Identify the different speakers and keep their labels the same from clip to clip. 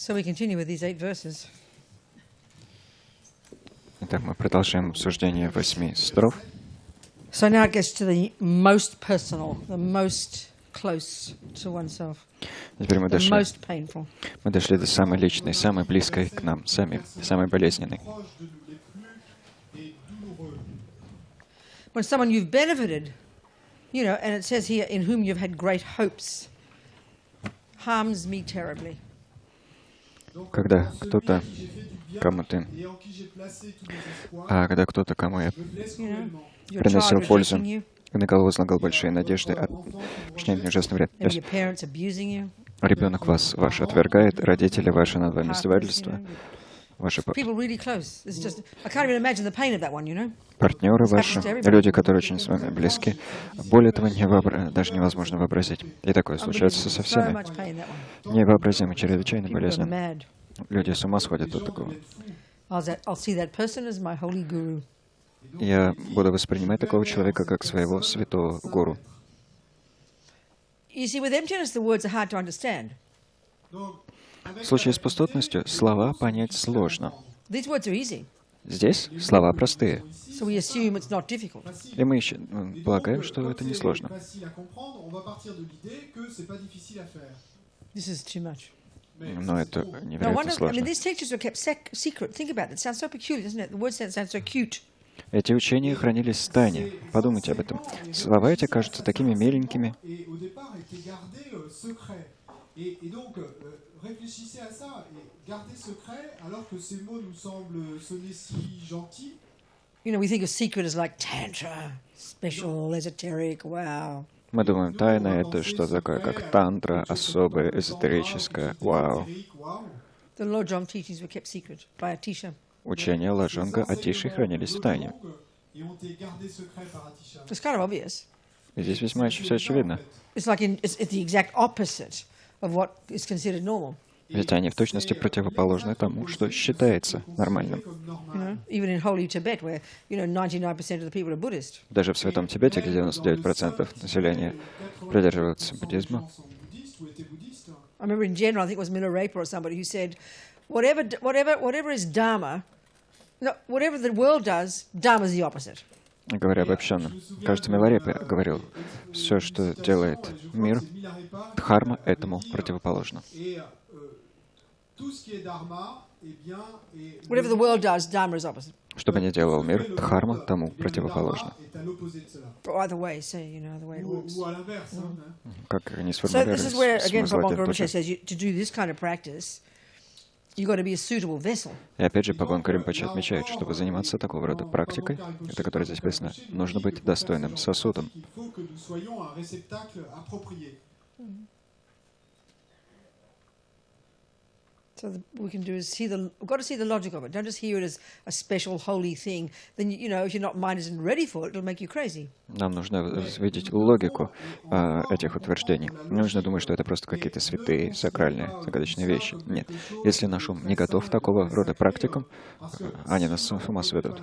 Speaker 1: So we continue with these 8 verses.
Speaker 2: Итак, мы продолжаем обсуждение 8 строф.
Speaker 1: So now it gets to the most personal, the most close to oneself,
Speaker 2: Теперь мы
Speaker 1: the most painful.
Speaker 2: дошли до самой личной, самой близкой к нам самим, самой болезненной.
Speaker 1: When someone you've benefited, you know, and it says here, in whom you've had great hopes, harms me terribly.
Speaker 2: Когда кто-то, кому ты, кому я приносил пользу, и на голову возлагал большие надежды, причиняет мне ужасный вред. Ребенок вас отвергает, родители ваши над вами издевательства, ваши партнеры ваши, люди, которые очень с вами близки. Более этого даже невозможно вообразить. И такое случается со всеми. Невообразимо, чрезвычайно болезненно. Люди с ума сходят от такого. Я буду воспринимать такого человека как своего святого гуру. В случае с пустотностью слова понять сложно. Здесь слова простые. И мы полагаем, что это несложно. Но это невероятно сложно. Эти учения хранились в тайне. Подумайте об этом. Слова эти кажутся такими миленькими. Мы думаем, тайна — это что такое, как тантра, особое, эзотерическое. Вау. Учения Лоджонга о Тише хранились в тайне. И здесь весьма все очевидно. Ведь они в точности противоположны тому, что считается нормальным. Даже в Святом Тибете, где 99% населения придерживаются буддизма. Говоря обобщенно, кажется, Миларепа говорил, все, что делает мир, дхарма этому противоположно. Что бы ни делал мир, дхарма тому противоположно. Как они сформулировались, и опять же, Пагон Каримпаче отмечает, чтобы заниматься такого рода практикой, это которое здесь написано, нужно быть достойным сосудом.
Speaker 1: So we can do is we've got to see the logic of it. Don't just hear it as a special holy thing. Then, you know, if your mind isn't ready for it, it'll make you crazy.
Speaker 2: Нам нужно видеть логику этих утверждений. Не нужно думать, что это просто какие-то святые, сакральные, загадочные вещи. Нет. Если наш ум не готов к такого рода практикам, они нас с ума сведут.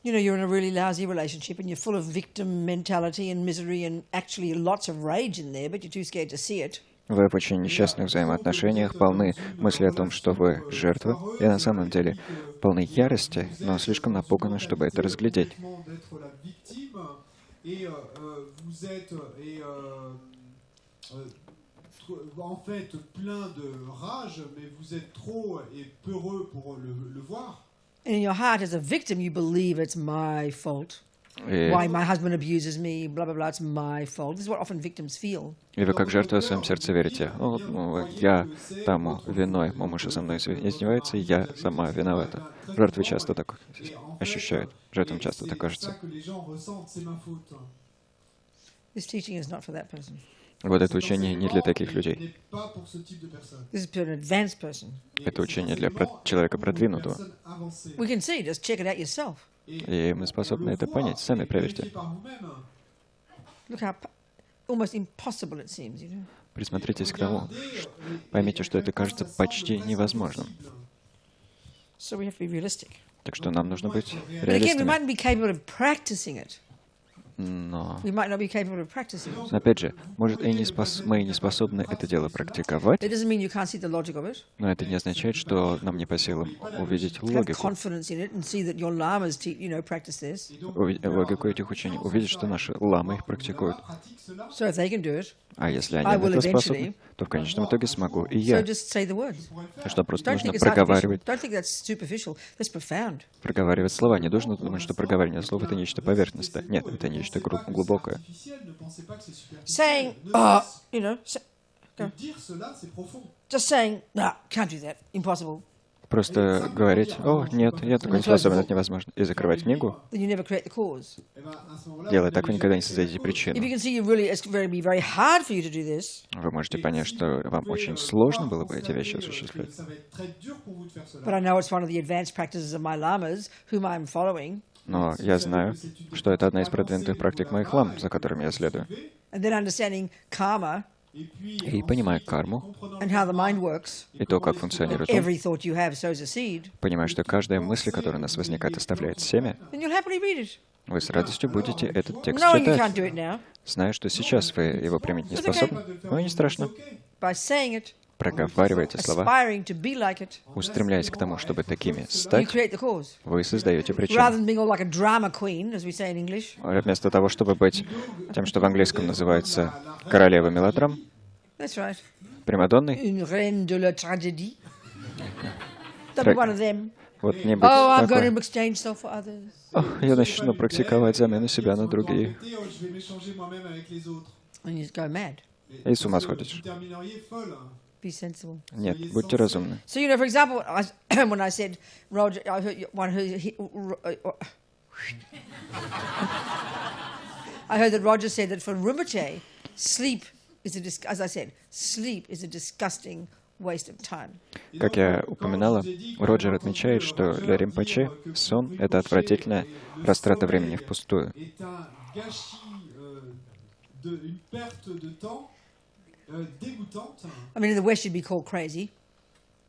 Speaker 1: You know, you're in a really lousy relationship and you're full of victim mentality and misery and actually lots of rage in there, but you're too scared to see it.
Speaker 2: Вы в очень несчастных взаимоотношениях, полны мысли о том, что вы жертва, и на самом деле полны ярости, но слишком напуганы, чтобы это разглядеть.
Speaker 1: And in your heart, as a victim, you believe it's my fault. Why my husband abuses me, blah, blah, blah, it's my fault. This is what often victims feel.
Speaker 2: И вы как жертва в своем сердце верите. Я тому виной, мой муж со мной издевается, и я сама виновата. Жертвы часто так ощущают. Жертвам часто так кажется.
Speaker 1: This teaching is not for that person.
Speaker 2: Вот это учение не для таких людей.
Speaker 1: This is for an advanced person.
Speaker 2: Это учение для человека продвинутого.
Speaker 1: We can see, just check it out yourself.
Speaker 2: И мы способны это понять. Сами проверьте. Присмотритесь к тому. Поймите, что это кажется почти невозможным. Так что нам нужно быть реалистами. Но,
Speaker 1: we might not be capable of practicing it.
Speaker 2: опять же, может, мы и не способны это дело практиковать,
Speaker 1: It doesn't mean you can't see the logic of it.
Speaker 2: но это не означает, что нам не по силам увидеть
Speaker 1: Have
Speaker 2: логику,
Speaker 1: confidence in it and see that your lamas, practice this.
Speaker 2: логику этих учений, увидеть, что наши ламы их практикуют.
Speaker 1: So if they can do it,
Speaker 2: А если они
Speaker 1: I
Speaker 2: на
Speaker 1: will
Speaker 2: это
Speaker 1: eventually.
Speaker 2: способны, то в конечном итоге смогу и
Speaker 1: So
Speaker 2: я.
Speaker 1: just say the words.
Speaker 2: Что просто
Speaker 1: Don't
Speaker 2: нужно
Speaker 1: think it's artificial.
Speaker 2: проговаривать,
Speaker 1: Don't think that's superficial. That's profound.
Speaker 2: проговаривать слова. Не должен думать, что проговаривание слов — это нечто поверхностное. Нет, это нечто глубокое.
Speaker 1: Saying, just saying, no, can't do that, impossible.
Speaker 2: Просто говорить: «О, нет, я такой не способен, это невозможно», и закрывать книгу,
Speaker 1: Then you never create the cause.
Speaker 2: делая так, вы никогда не создадите
Speaker 1: If
Speaker 2: причину.
Speaker 1: you can see it's going to be very hard for you to do this,
Speaker 2: Вы можете понять, что вам очень сложно было бы эти вещи осуществлять.
Speaker 1: but I know it's one of the advanced practices of my lamas, whom I'm following.
Speaker 2: Но я знаю, что это одна из продвинутых практик моих лам, за которыми я следую.
Speaker 1: And then understanding karma
Speaker 2: И понимая карму,
Speaker 1: and how the mind works.
Speaker 2: и то, как функционирует ум,
Speaker 1: Every thought you have sows a seed.
Speaker 2: понимая, что каждая мысль, которая у нас возникает, оставляет семя,
Speaker 1: Then you'll happily read it.
Speaker 2: вы с радостью будете этот текст
Speaker 1: No, you can't
Speaker 2: читать,
Speaker 1: do it now.
Speaker 2: зная, что сейчас вы его применить не способны. Но не страшно.
Speaker 1: By saying it,
Speaker 2: Проговаривайте слова,
Speaker 1: aspiring to be like it,
Speaker 2: устремляясь к тому, чтобы такими
Speaker 1: you
Speaker 2: стать,
Speaker 1: create the cause.
Speaker 2: вы создаете
Speaker 1: Rather
Speaker 2: причину.
Speaker 1: than being all like a drama queen, as we say in English.
Speaker 2: Вместо того, чтобы быть тем, что в английском называется королева мелодрам,
Speaker 1: That's right.
Speaker 2: примадонной,
Speaker 1: Une reine de la tragédie. Don't be one of them.
Speaker 2: вот не быть
Speaker 1: Oh, I'm going
Speaker 2: такой.
Speaker 1: to exchange self for others.
Speaker 2: Я начну практиковать замену себя на другие.
Speaker 1: And you just go mad.
Speaker 2: И с ума сходишь.
Speaker 1: Be sensible.
Speaker 2: Нет, будьте разумны.
Speaker 1: So, for example, when I said, Roger, I heard one I heard that Roger said that for Rinpoche, sleep is as I said, sleep is a disgusting waste of time.
Speaker 2: Как я упоминала, Роджер отмечает, что для Римпоче сон — это отвратительная растрата времени впустую.
Speaker 1: I mean, in the West, you'd be called crazy.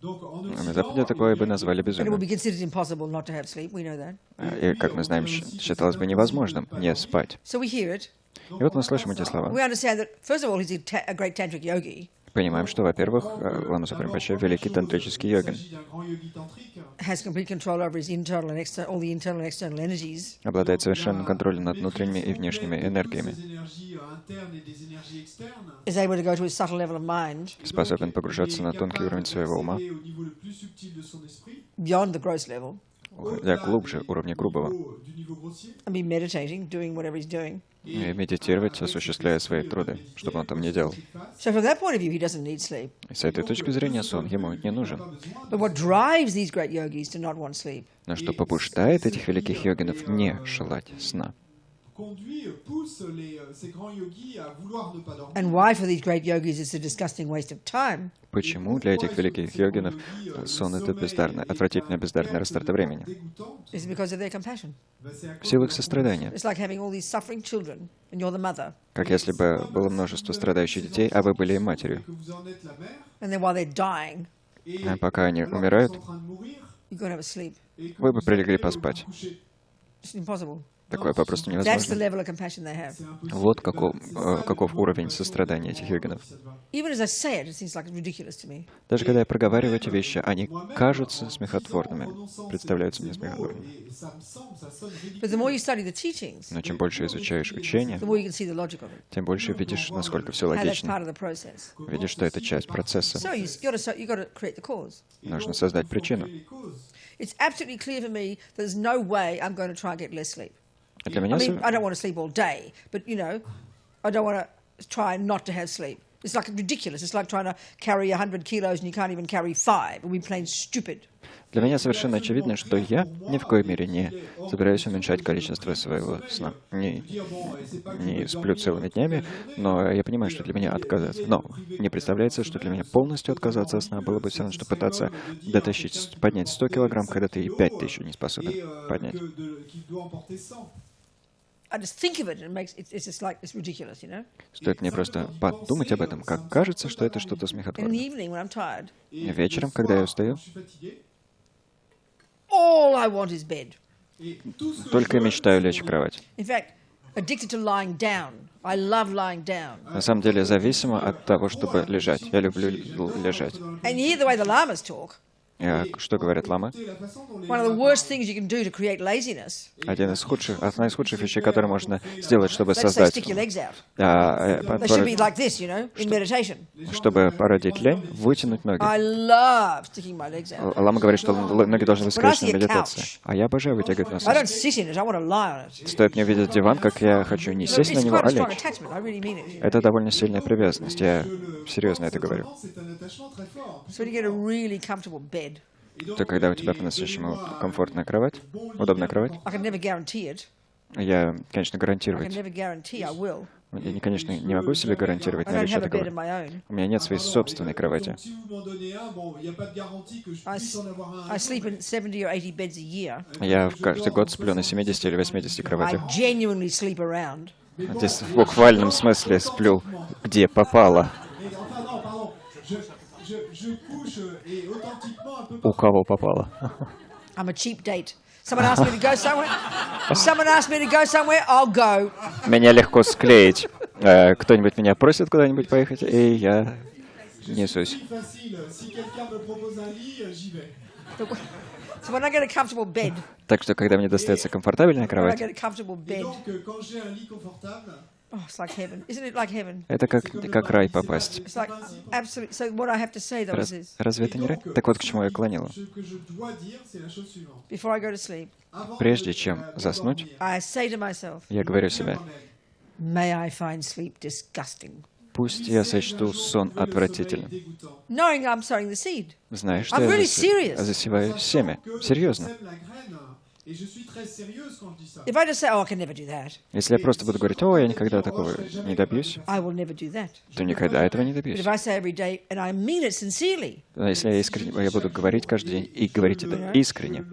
Speaker 2: На Западе такое бы назвали
Speaker 1: And it would
Speaker 2: безумием.
Speaker 1: be considered impossible not to have sleep. We know that.
Speaker 2: И, как мы знаем, считалось бы невозможным не спать.
Speaker 1: So we hear it.
Speaker 2: И вот мы слышим эти слова.
Speaker 1: We understand that, first of all, he's a great tantric yogi.
Speaker 2: Понимаем, что, во-первых, Лама Римпоче — великий тантрический йогин,
Speaker 1: Has complete control over his internal and external, all the internal and external energies.
Speaker 2: обладает совершенным контролем над внутренними и внешними энергиями,
Speaker 1: Is able to go to his subtle level of mind,
Speaker 2: способен погружаться на тонкий уровень своего ума,
Speaker 1: beyond the gross level,
Speaker 2: уходя глубже уровня грубого,
Speaker 1: and be meditating, doing whatever he's doing.
Speaker 2: и медитировать, осуществляя свои труды, чтобы он там не делал.
Speaker 1: So from that point of view, he doesn't need sleep.
Speaker 2: И с этой точки зрения сон ему не нужен.
Speaker 1: But what drives these great yogis to not want sleep
Speaker 2: Но что побуждает этих великих йогинов не желать сна?
Speaker 1: and why for these great yogis it's a disgusting waste of time
Speaker 2: Почему для этих великих йогинов сон — это отвратительная бездарная растрата времени?
Speaker 1: is because of their compassion.
Speaker 2: В силу их сострадания.
Speaker 1: It's like having all these suffering children and you're the mother.
Speaker 2: Как если бы было множество страдающих детей, а вы были им матерью.
Speaker 1: And then while they're dying,
Speaker 2: А пока они умирают,
Speaker 1: you're going to have a sleep.
Speaker 2: вы бы прилегли поспать.
Speaker 1: It's impossible.
Speaker 2: Такое попросту
Speaker 1: That's the
Speaker 2: невозможно.
Speaker 1: level of compassion they have.
Speaker 2: Вот каков уровень сострадания этих йогинов.
Speaker 1: Even as I say it, it seems like it's ridiculous to me.
Speaker 2: Даже когда я проговариваю эти вещи, они кажутся смехотворными, представляются мне смехотворными.
Speaker 1: But the more you study the teachings,
Speaker 2: Но чем больше изучаешь учение,
Speaker 1: the more you can see the logic of it,
Speaker 2: тем больше видишь, насколько все
Speaker 1: how that's
Speaker 2: логично.
Speaker 1: part of the process.
Speaker 2: Видишь, что это часть процесса.
Speaker 1: So you've got to create the cause.
Speaker 2: Нужно создать причину.
Speaker 1: It's absolutely clear for me that there's no way I'm going to try and get less sleep.
Speaker 2: Для
Speaker 1: I
Speaker 2: меня
Speaker 1: mean, I don't want to sleep all day, but, I don't want to try not to have sleep. It's like ridiculous. It's like trying to carry 100 kilos and you can't even carry 5. It would be plain stupid.
Speaker 2: Для меня совершенно очевидно, что я ни в коей мере не собираюсь уменьшать количество своего сна. Не сплю целыми днями, но я понимаю, что для меня отказаться. Но не представляется, что для меня полностью отказаться от сна было бы все равно, что пытаться поднять 100 килограмм, когда ты и 5000 не способен поднять.
Speaker 1: I just think of it and it's just like, it's ridiculous,
Speaker 2: Стоит мне просто подумать об этом, как кажется, что это что-то
Speaker 1: And in the
Speaker 2: смехотворное.
Speaker 1: evening when I'm tired,
Speaker 2: Вечером, когда я устаю,
Speaker 1: all I want is bed.
Speaker 2: только мечтаю лечь в кровать.
Speaker 1: In fact, Addicted to lying down. I love lying down.
Speaker 2: На самом деле зависимо от того, чтобы лежать. Я люблю лежать.
Speaker 1: And you hear the way the lamas talk.
Speaker 2: Что говорят ламы?
Speaker 1: One of the worst things you can do to create laziness.
Speaker 2: Одна из худших вещей, которые можно сделать, чтобы
Speaker 1: Let's say
Speaker 2: создать,
Speaker 1: stick your legs out. They should be like this, you know, in meditation.
Speaker 2: чтобы породить лень, вытянуть ноги.
Speaker 1: I love sticking my legs out.
Speaker 2: Лама говорит, что ноги должны выскочить на медитации. А я обожаю вытягивать ноги.
Speaker 1: I don't sit in it. I want to lie on it.
Speaker 2: Стоит мне увидеть диван, как я хочу не сесть на
Speaker 1: It's
Speaker 2: него,
Speaker 1: quite
Speaker 2: а
Speaker 1: a strong
Speaker 2: лечь.
Speaker 1: attachment. I really mean it.
Speaker 2: Это довольно сильная привязанность. Я серьезно это говорю.
Speaker 1: So when you get a really comfortable bed,
Speaker 2: То когда у тебя по-настоящему комфортная кровать, удобная кровать,
Speaker 1: I can never guarantee it.
Speaker 2: я, конечно,
Speaker 1: I can
Speaker 2: гарантировать.
Speaker 1: never guarantee I will.
Speaker 2: Я, конечно, не могу себе гарантировать
Speaker 1: I don't
Speaker 2: наличие
Speaker 1: have a bed of
Speaker 2: такого.
Speaker 1: my own.
Speaker 2: У меня нет своей собственной кровати.
Speaker 1: I sleep in 70 or 80 beds a year.
Speaker 2: Я каждый год сплю на 70 или 80
Speaker 1: I
Speaker 2: кроватях.
Speaker 1: genuinely sleep around.
Speaker 2: Здесь в буквальном смысле сплю, где попало. У кого попало.
Speaker 1: I'm a cheap date. Someone asked me to go somewhere. Someone asked me to go somewhere. I'll go.
Speaker 2: Меня легко склеить. Кто-нибудь меня просит куда-нибудь поехать, и я несусь.
Speaker 1: So when I get a comfortable bed,
Speaker 2: Так что, когда мне достается комфортабельная
Speaker 1: when I
Speaker 2: кровать,
Speaker 1: get a comfortable bed, oh, it's like heaven. Isn't it like heaven?
Speaker 2: это как рай попасть.
Speaker 1: It's like absolute. So what I have to say though is this:
Speaker 2: Разве это не рай? Так вот, к чему я клонила.
Speaker 1: before I go to sleep,
Speaker 2: Прежде чем заснуть,
Speaker 1: I say to myself,
Speaker 2: я говорю себе,
Speaker 1: may I find sleep disgusting,
Speaker 2: пусть я сочту сон отвратительным.
Speaker 1: knowing I'm sowing the seed.
Speaker 2: Знаешь, что
Speaker 1: I'm
Speaker 2: я
Speaker 1: really serious.
Speaker 2: засеваю семя. Серьезно.
Speaker 1: If I just say, oh, I can never do that,
Speaker 2: Если я просто буду говорить, о, я никогда такого не добьюсь,
Speaker 1: I will never do that.
Speaker 2: то никогда этого не
Speaker 1: But
Speaker 2: добьюсь.
Speaker 1: if I say every day, and I mean it sincerely,
Speaker 2: Но если я буду говорить каждый день и говорить это искренне,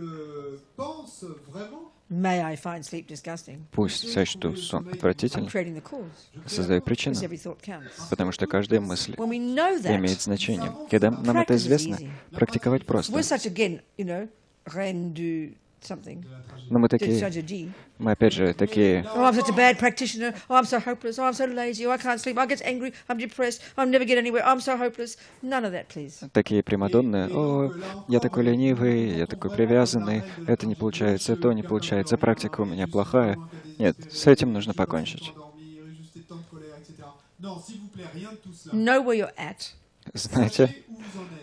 Speaker 1: may I find sleep disgusting,
Speaker 2: пусть сочту сон
Speaker 1: I'm
Speaker 2: отвратительным,
Speaker 1: creating the cause,
Speaker 2: создаю причину,
Speaker 1: because every thought counts.
Speaker 2: потому что каждая мысль
Speaker 1: When we know
Speaker 2: имеет
Speaker 1: that,
Speaker 2: значение. Когда нам это известно, практиковать просто.
Speaker 1: we're such again, you know, reine du something,
Speaker 2: Но мы
Speaker 1: de
Speaker 2: такие,
Speaker 1: tragédie.
Speaker 2: мы опять же такие,
Speaker 1: Oh, I'm such a bad practitioner. Oh, I'm so hopeless. Oh, I'm so lazy. Oh, I can't sleep. I get angry. I'm depressed. I'll never get anywhere. I'm so hopeless. None of that, please.
Speaker 2: такие примадонны. О, я такой ленивый, я такой привязанный, это не получается, то не получается, практика у меня плохая. Нет, с этим нужно покончить.
Speaker 1: Know where you're at.
Speaker 2: Знаете,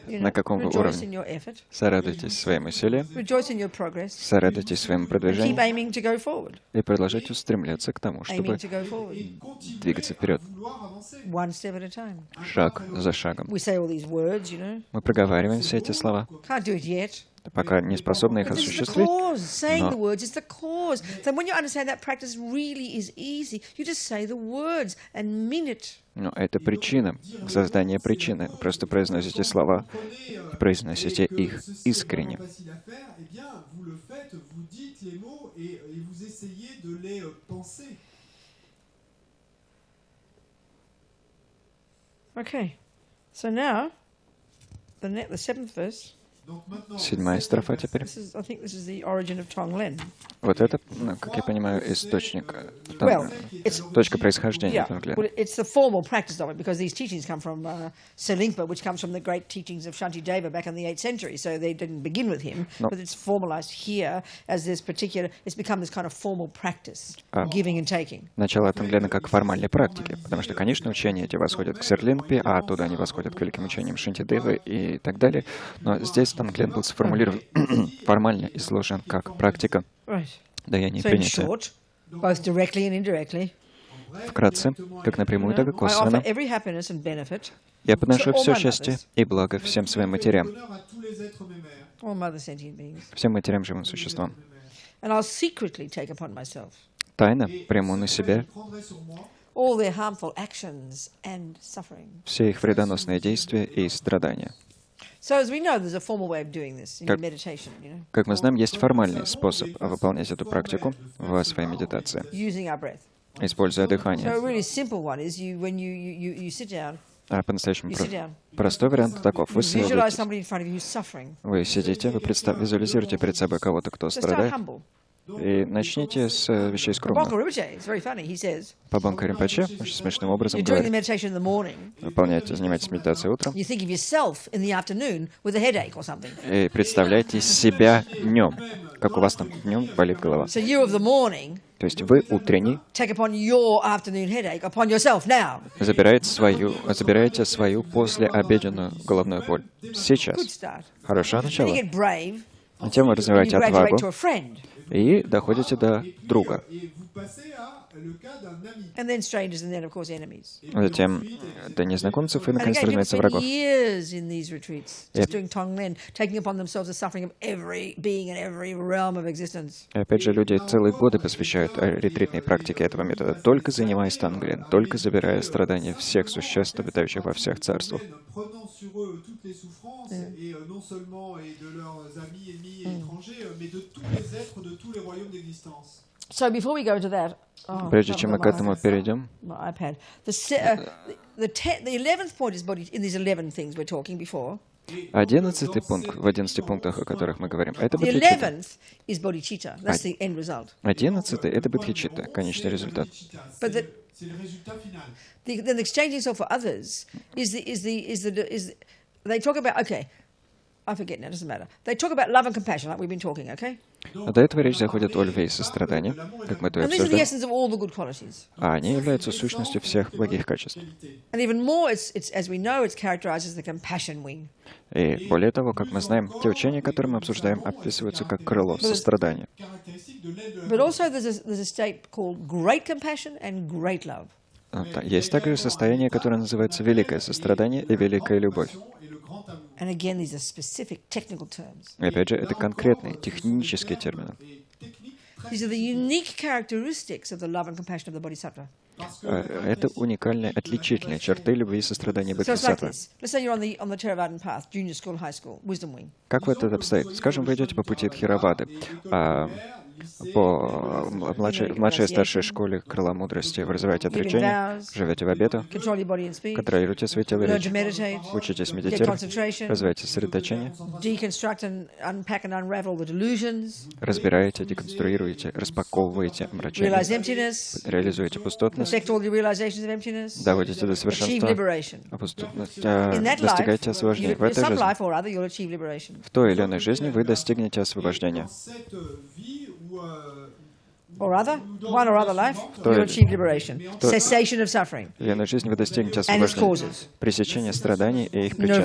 Speaker 1: You
Speaker 2: на
Speaker 1: know,
Speaker 2: каком вы
Speaker 1: rejoice in
Speaker 2: уровне.
Speaker 1: your effort.
Speaker 2: Сорадуйтесь своим усилиям,
Speaker 1: Rejoice in your progress.
Speaker 2: сорадуйтесь своему
Speaker 1: And keep
Speaker 2: продвижению
Speaker 1: aiming to go forward.
Speaker 2: и продолжайте устремляться к тому, чтобы
Speaker 1: Aiming to go forward.
Speaker 2: двигаться вперед,
Speaker 1: One step at a time.
Speaker 2: шаг за шагом.
Speaker 1: We say all these words, you know.
Speaker 2: Мы проговариваем все эти слова,
Speaker 1: Can't do it yet.
Speaker 2: пока не способны их
Speaker 1: But this is the
Speaker 2: осуществить.
Speaker 1: cause. Saying
Speaker 2: No.
Speaker 1: the words is the cause. So when you understand that practice really is easy, you just say the words and mean it.
Speaker 2: Но это причина, создание причины. Вы просто произносите слова и произносите их искренне.
Speaker 1: Okay. So now, the seventh verse.
Speaker 2: Седьмая строфа теперь.
Speaker 1: I think this is the origin of Tonglen.
Speaker 2: Вот это, как я понимаю, источник,
Speaker 1: Well, it's
Speaker 2: точка происхождения
Speaker 1: yeah.
Speaker 2: этого
Speaker 1: Well, it's the formal practice of it because these teachings come from Selingpa, which comes from the great teachings of Shantideva back in the 8th century. So they didn't begin with him, but it's formalized here as this particular. It's become this kind of formal practice, giving and taking.
Speaker 2: Начало Тонглена как формальной практики, потому что, конечно, учения эти восходят к Серлингпе, а оттуда они восходят к великим учениям Шантидевы и так далее. Но здесь Тонглен был сформулирован формально, изложен как практика
Speaker 1: Right.
Speaker 2: даяния и
Speaker 1: So in
Speaker 2: принятия.
Speaker 1: short, both directly and indirectly,
Speaker 2: Вкратце, как напрямую, так и
Speaker 1: I offer
Speaker 2: косвенно,
Speaker 1: every happiness and benefit
Speaker 2: я подношу
Speaker 1: to all
Speaker 2: все
Speaker 1: my
Speaker 2: счастье
Speaker 1: mothers.
Speaker 2: и благо всем своим матерям,
Speaker 1: all mother sentient beings,
Speaker 2: всем матерям живым существам.
Speaker 1: and I'll secretly take upon myself
Speaker 2: Тайно приму на себя
Speaker 1: all their harmful actions and suffering.
Speaker 2: все их вредоносные действия и страдания.
Speaker 1: So as we know, there's a formal way of doing this in your meditation, you know,
Speaker 2: Как мы знаем, есть формальный способ выполнять эту практику в своей медитации,
Speaker 1: using our breath.
Speaker 2: используя
Speaker 1: So a
Speaker 2: дыхание.
Speaker 1: really simple one is when you sit down,
Speaker 2: А по-настоящему
Speaker 1: you sit down,
Speaker 2: простой вариант таков. Вы
Speaker 1: visualize
Speaker 2: сидите,
Speaker 1: somebody in front of you who's suffering.
Speaker 2: вы сидите, вы визуализируете перед собой кого-то, кто
Speaker 1: So start
Speaker 2: страдает,
Speaker 1: humble.
Speaker 2: И начните с вещей скромных. Пабонка Ринпоче очень смешным образом говорит: занимайтесь медитацией утром и представляйте себя днем, как у вас там днем болит голова. То есть вы утренний забираете свою послеобеденную головную боль. Сейчас. Хорошее начало. Затем вы развиваете отвагу и доходите до друга. Затем до незнакомцев и, наконец, разумеется, врагов. И опять же, люди целые годы посвящают ретритной практике этого метода, только занимаясь танглин, только забирая страдания всех существ, обитающих во всех царствах. Прежде чем мы к этому перейдем, 11-й пункт в 11 пунктах, о которых мы говорим, это бодхичитта. 11-й — это бодхичитта, конечный результат. А до этого речь заходит о любви и сострадании, как мы то и обсуждали. А они являются сущностью всех благих качеств. И более того, как мы знаем, те учения, которые мы обсуждаем, описываются как крыло сострадания. Есть также состояние, которое называется великое сострадание и великая любовь. И опять же, это конкретные технические термины. Это уникальные, отличительные черты любви и сострадания бодхисаттвы. Как вот это обстоит? Скажем, вы идете по пути Дхиравады, по младшей и старшей школе крыла мудрости. Вы развиваете отречение, живете в обету, контролируете свои тело и речь, учитесь медитировать, развиваете сосредоточение, разбираете, деконструируете, распаковываете омрачение, реализуете пустотность, доводите до совершенства, достигаете освобождения. В этой жизни, в той или иной жизни вы достигнете освобождения. Or other, one or other life, you'll achieve liberation, cessation of suffering, and its causes. Пресечение страданий и их причин.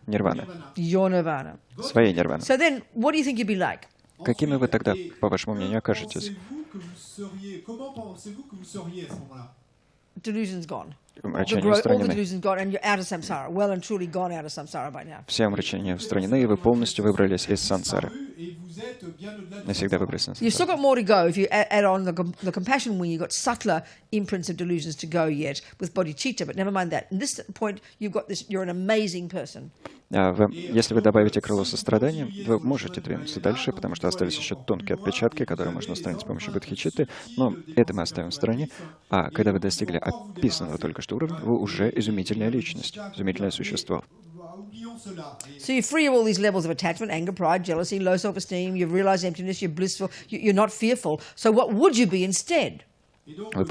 Speaker 2: Нирвана. Your nirvana. Своей нирваны. So then, what do you think you'd be like? Какими вы тогда, по вашему мнению, окажетесь? Delusion's gone. Омрачения устранены. Все омрачения устранены, и вы полностью выбрались из сансары. Навсегда выбрались из сансары. Если вы добавите крыло сострадания, вы можете двинуться дальше, потому что остались еще тонкие отпечатки, которые можно устранить с помощью бодхичитты, но это мы оставим в стороне. А когда вы достигли описанного только что уровня, вы уже изумительная личность, изумительное существо. So you're free of all these levels of attachment, anger, pride, jealousy, low self-esteem, you've realized emptiness, you're blissful, you're not fearful. So what would you be instead? Вы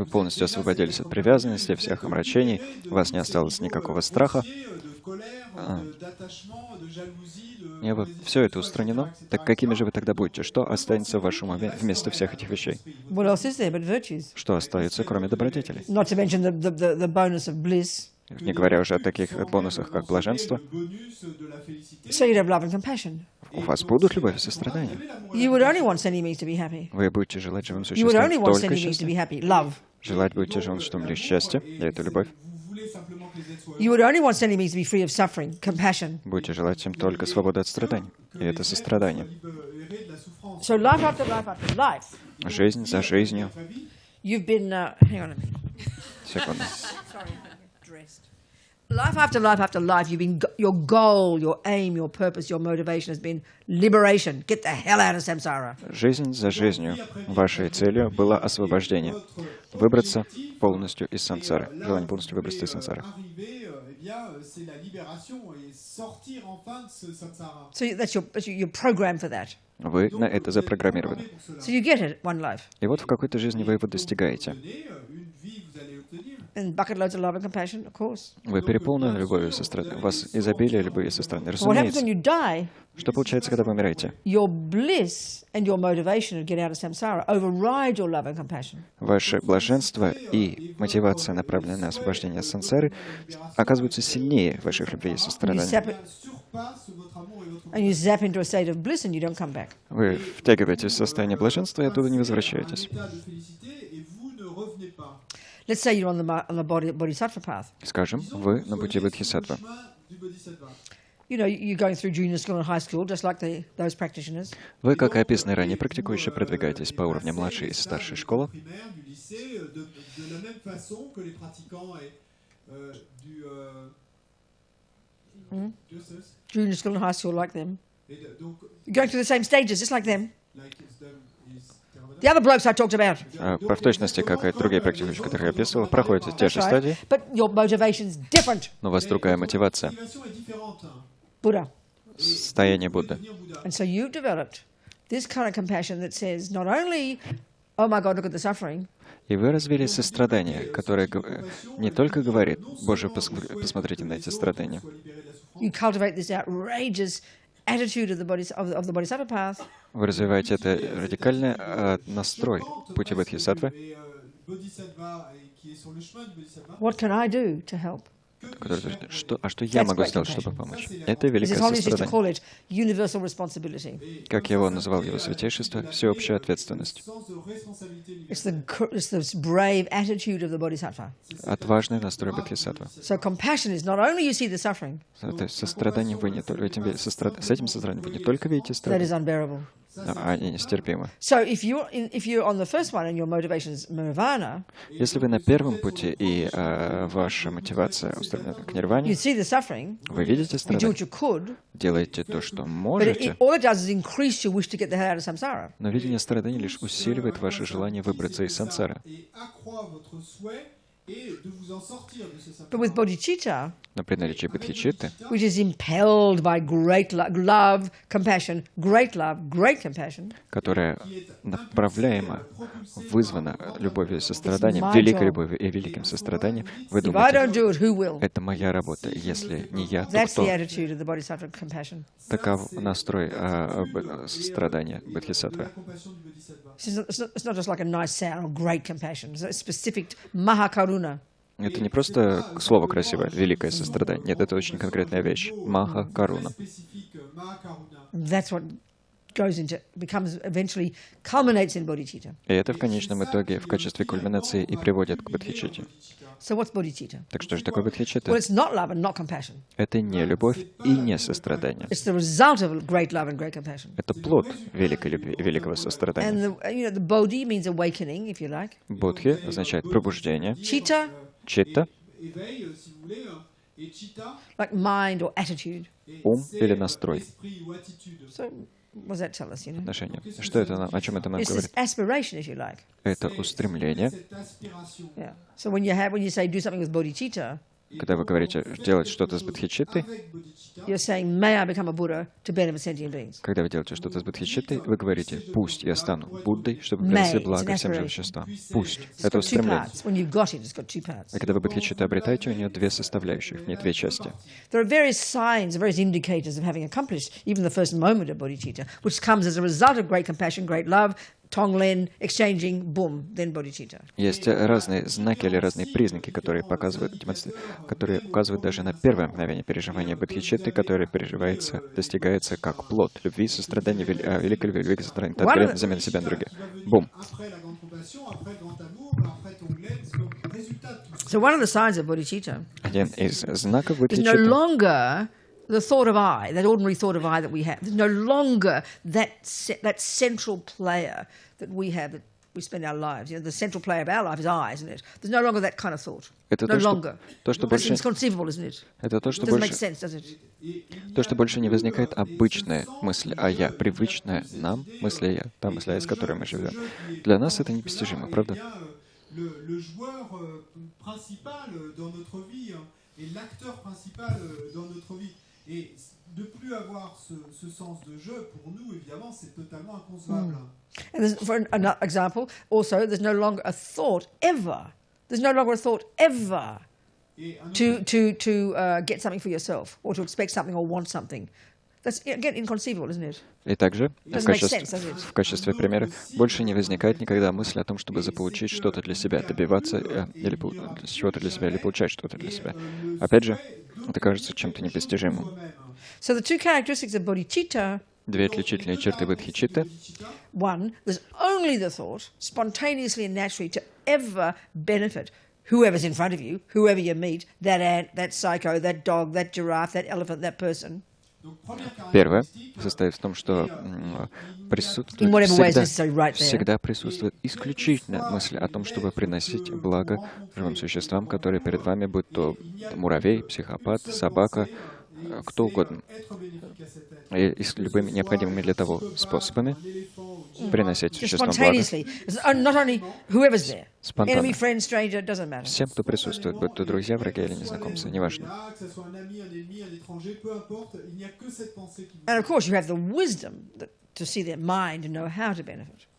Speaker 2: полностью освободились от привязанности, всех омрачений, у вас не осталось никакого страха. И вот все это устранено. Так какими же вы тогда будете? Что останется в вашем уме вместо всех этих вещей? Что остается, кроме добродетелей? Не говоря уже о таких бонусах, как блаженство. У вас будут любовь и сострадание. Вы будете желать живым существам только счастья. Желать будете живым существам лишь счастья, и это любовь. Будете желать им только свободы от страданий, и это сострадание. Жизнь за жизнью. Секунду. Life after life after life, your goal, your aim, your purpose, your motivation has been liberation. Get the hell out of samsara. Жизнь за жизнью. Вашей целью было освобождение. Выбраться полностью из сансары. Желание полностью выбраться из сансары.
Speaker 1: So you're programmed for that.
Speaker 2: Вы на это запрограммированы.
Speaker 1: So you get it, one life.
Speaker 2: И вот в какой-то жизни вы его достигаете.
Speaker 1: And bucket loads of love and compassion, of course.
Speaker 2: Вы переполнены любовью и состраданием. У вас изобилие любви и сострадания.
Speaker 1: What happens when
Speaker 2: Разумеется.
Speaker 1: you die?
Speaker 2: Что получается, когда вы умираете?
Speaker 1: Your bliss and your motivation to get out of samsara override your love and compassion.
Speaker 2: Ваше блаженство и мотивация, направленная на освобождение сансары, оказываются сильнее ваших любви и сострадания.
Speaker 1: And you zap into a state of bliss and you don't come back.
Speaker 2: Вы втягиваетесь в состояние блаженства и оттуда не возвращаетесь.
Speaker 1: Let's say you're on the bodhisattva path.
Speaker 2: Скажем, вы на пути бодхисаттвы.
Speaker 1: You know, you're going through junior school and high school, just like those practitioners.
Speaker 2: Вы, как и описанные ранее практикующие, продвигаетесь по уровню младшей и старшей школы.
Speaker 1: Junior school and high school, like them. You're going through the same stages, just like them. The other blokes I talked about.
Speaker 2: В точности, как и другие практикующие, которых я описывал, проходите те же стадии,
Speaker 1: But your motivation's different.
Speaker 2: но у вас другая мотивация.
Speaker 1: Buddha.
Speaker 2: Состояние Будды.
Speaker 1: And so you've developed this kind of compassion that says not only, oh my God, look at the suffering.
Speaker 2: И вы развили сострадание, которое не только говорит, Боже, посмотрите на эти страдания.
Speaker 1: You cultivate this outrageous attitude of the bodhisattva path.
Speaker 2: Вы развиваете это радикальный настрой пути бодхисаттвы.
Speaker 1: What can I do to help?
Speaker 2: Что я могу сделать, чтобы помочь? Это великое сострадание. Как я его называл, его святейшество, всеобщая ответственность. Отважный настрой бодхисаттвы. Это сострадание вы не только с этим состраданием вы не только видите страдания, они нестерпимы. Если вы на первом пути и ваша мотивация устремлена к нирване, вы видите страдания, делаете то, что можете, но видение страданий лишь усиливает ваше желание выбраться из сансары.
Speaker 1: But with bodhicitta,
Speaker 2: Но при наличии бодхичитты,
Speaker 1: which is impelled by great love, compassion, great compassion,
Speaker 2: которая направляема, вызвана любовью и состраданием, великой любовью и великим состраданием, вы думаете, это моя работа, если не я, то кто? Таков настрой сострадания бодхисаттвы.
Speaker 1: It's not just like a nice sound, great compassion. It's specific mahakaruna.
Speaker 2: Это не просто слово красивое, великое сострадание. Нет, это очень конкретная вещь. Маха каруна.
Speaker 1: That's what goes into, becomes eventually culminates in bodhicitta.
Speaker 2: И это в конечном итоге в качестве кульминации и приводит к бодхичитте.
Speaker 1: So what's bodhicitta?
Speaker 2: Так что же такое бодхичитта?
Speaker 1: Well, it's not love and not compassion.
Speaker 2: Это не любовь и не сострадание.
Speaker 1: It's the result of great love and great compassion.
Speaker 2: Это плод великой любви и великого сострадания.
Speaker 1: And the bodhi means awakening, if you like.
Speaker 2: Бодхи означает пробуждение.
Speaker 1: Chitta,
Speaker 2: Читта
Speaker 1: like mind or attitude.
Speaker 2: ум или настрой.
Speaker 1: So what does that tell us, you know?
Speaker 2: Отношения. Что это, о чем это нам
Speaker 1: It's this
Speaker 2: говорит?
Speaker 1: aspiration, if you like.
Speaker 2: Это устремление.
Speaker 1: Yeah. So when you say do something with bodhicitta,
Speaker 2: Когда вы говорите делать что-то с бодхичиттой,
Speaker 1: you're saying, may I become a Buddha to benefit sentient beings.
Speaker 2: когда вы делаете что-то с бодхичиттой, вы говорите, пусть я стану Буддой, чтобы принести благо всем живым существам. Пусть. Это
Speaker 1: It's got two
Speaker 2: устремление.
Speaker 1: parts. When you've got it, it's got two parts.
Speaker 2: А когда вы бодхичитту обретаете, у нее две составляющих, в ней две части.
Speaker 1: There are various signs, various indicators of having accomplished even the first moment of bodhicitta, which comes as a result of great compassion, great love, tonglen, exchanging, boom, then bodhicitta.
Speaker 2: Есть разные знаки или разные признаки, которые показывают, которые указывают даже на первое мгновение переживания бодхичитты, которое достигается как плод любви, сострадания, великой любви, великой сострадания, конкретно замены себя на других. Бум.
Speaker 1: So one of the signs of bodhicitta
Speaker 2: Один из знаков
Speaker 1: is no
Speaker 2: бодхичитты
Speaker 1: longer the thought of I, that ordinary thought of I that we have. There's no longer that central player that we have, that we spend our lives. You know, the central player of our life is I, isn't it? There's no longer that kind of thought. No longer. That's inconceivable, isn't it?
Speaker 2: Это то, что
Speaker 1: Doesn't make sense, does it?
Speaker 2: То, что больше не возникает обычная мысль «а я», привычная нам мысль «я», та мысль «я», с которой мы живем. Для нас это непостижимо, правда?
Speaker 1: And for another example, also, there's no longer a thought ever. There's no longer a thought ever to get something for yourself or to expect something or want something. That's, again, inconceivable, isn't it?
Speaker 2: И также, в качестве примера, больше не возникает никогда мысли о том, чтобы заполучить что-то для себя, добиваться или чего-то для себя, или получать что-то для себя. Опять же, это кажется чем-то непостижимым.
Speaker 1: So the two characteristics of bodhicitta.
Speaker 2: Две отличительные черты бодхичитты.
Speaker 1: One, there's only the thought, spontaneously and naturally, to ever benefit whoever's in front of you, whoever you meet, that ant, that psycho, that dog, that giraffe, that elephant, that person.
Speaker 2: Первое состоит в том, что всегда присутствует исключительно мысль о том, чтобы приносить благо живым существам, которые перед вами, будь то муравей, психопат, собака, кто угодно. И с любыми необходимыми для того способами приносить существам благо. Спонтанно. Всем, кто присутствует, будь то друзья, враги или незнакомцы, неважно.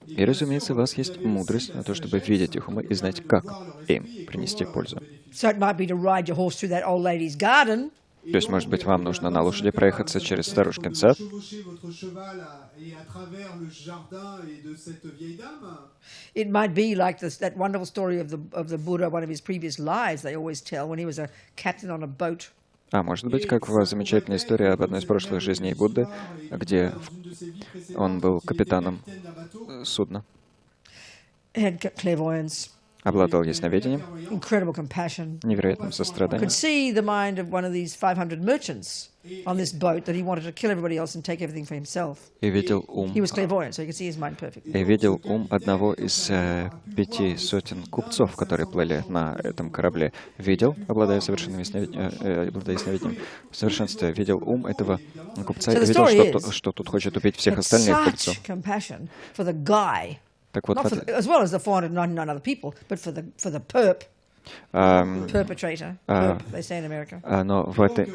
Speaker 2: И, разумеется, у вас есть мудрость на то, чтобы видеть их умы и знать, как им принести пользу. То есть, может быть, вам нужно на лошади проехаться через старушкин сад.
Speaker 1: It might be like that wonderful story of the Buddha, one of his previous lives they always tell, when he was a captain on a boat.
Speaker 2: А может быть, как замечательная история об одной из прошлых жизней Будды, где он был капитаном судна.
Speaker 1: Had clairvoyance.
Speaker 2: Обладал ясновидением, невероятным состраданием. И видел ум одного из 500 купцов, которые плыли на этом корабле. Видел, обладая совершенным ясновидением, в совершенстве видел ум этого купца и видел, что тут хочет убить всех остальных купцов. Так вот,
Speaker 1: as well as the 499 other people, but for the perpetrator, they say in America.
Speaker 2: Но в этой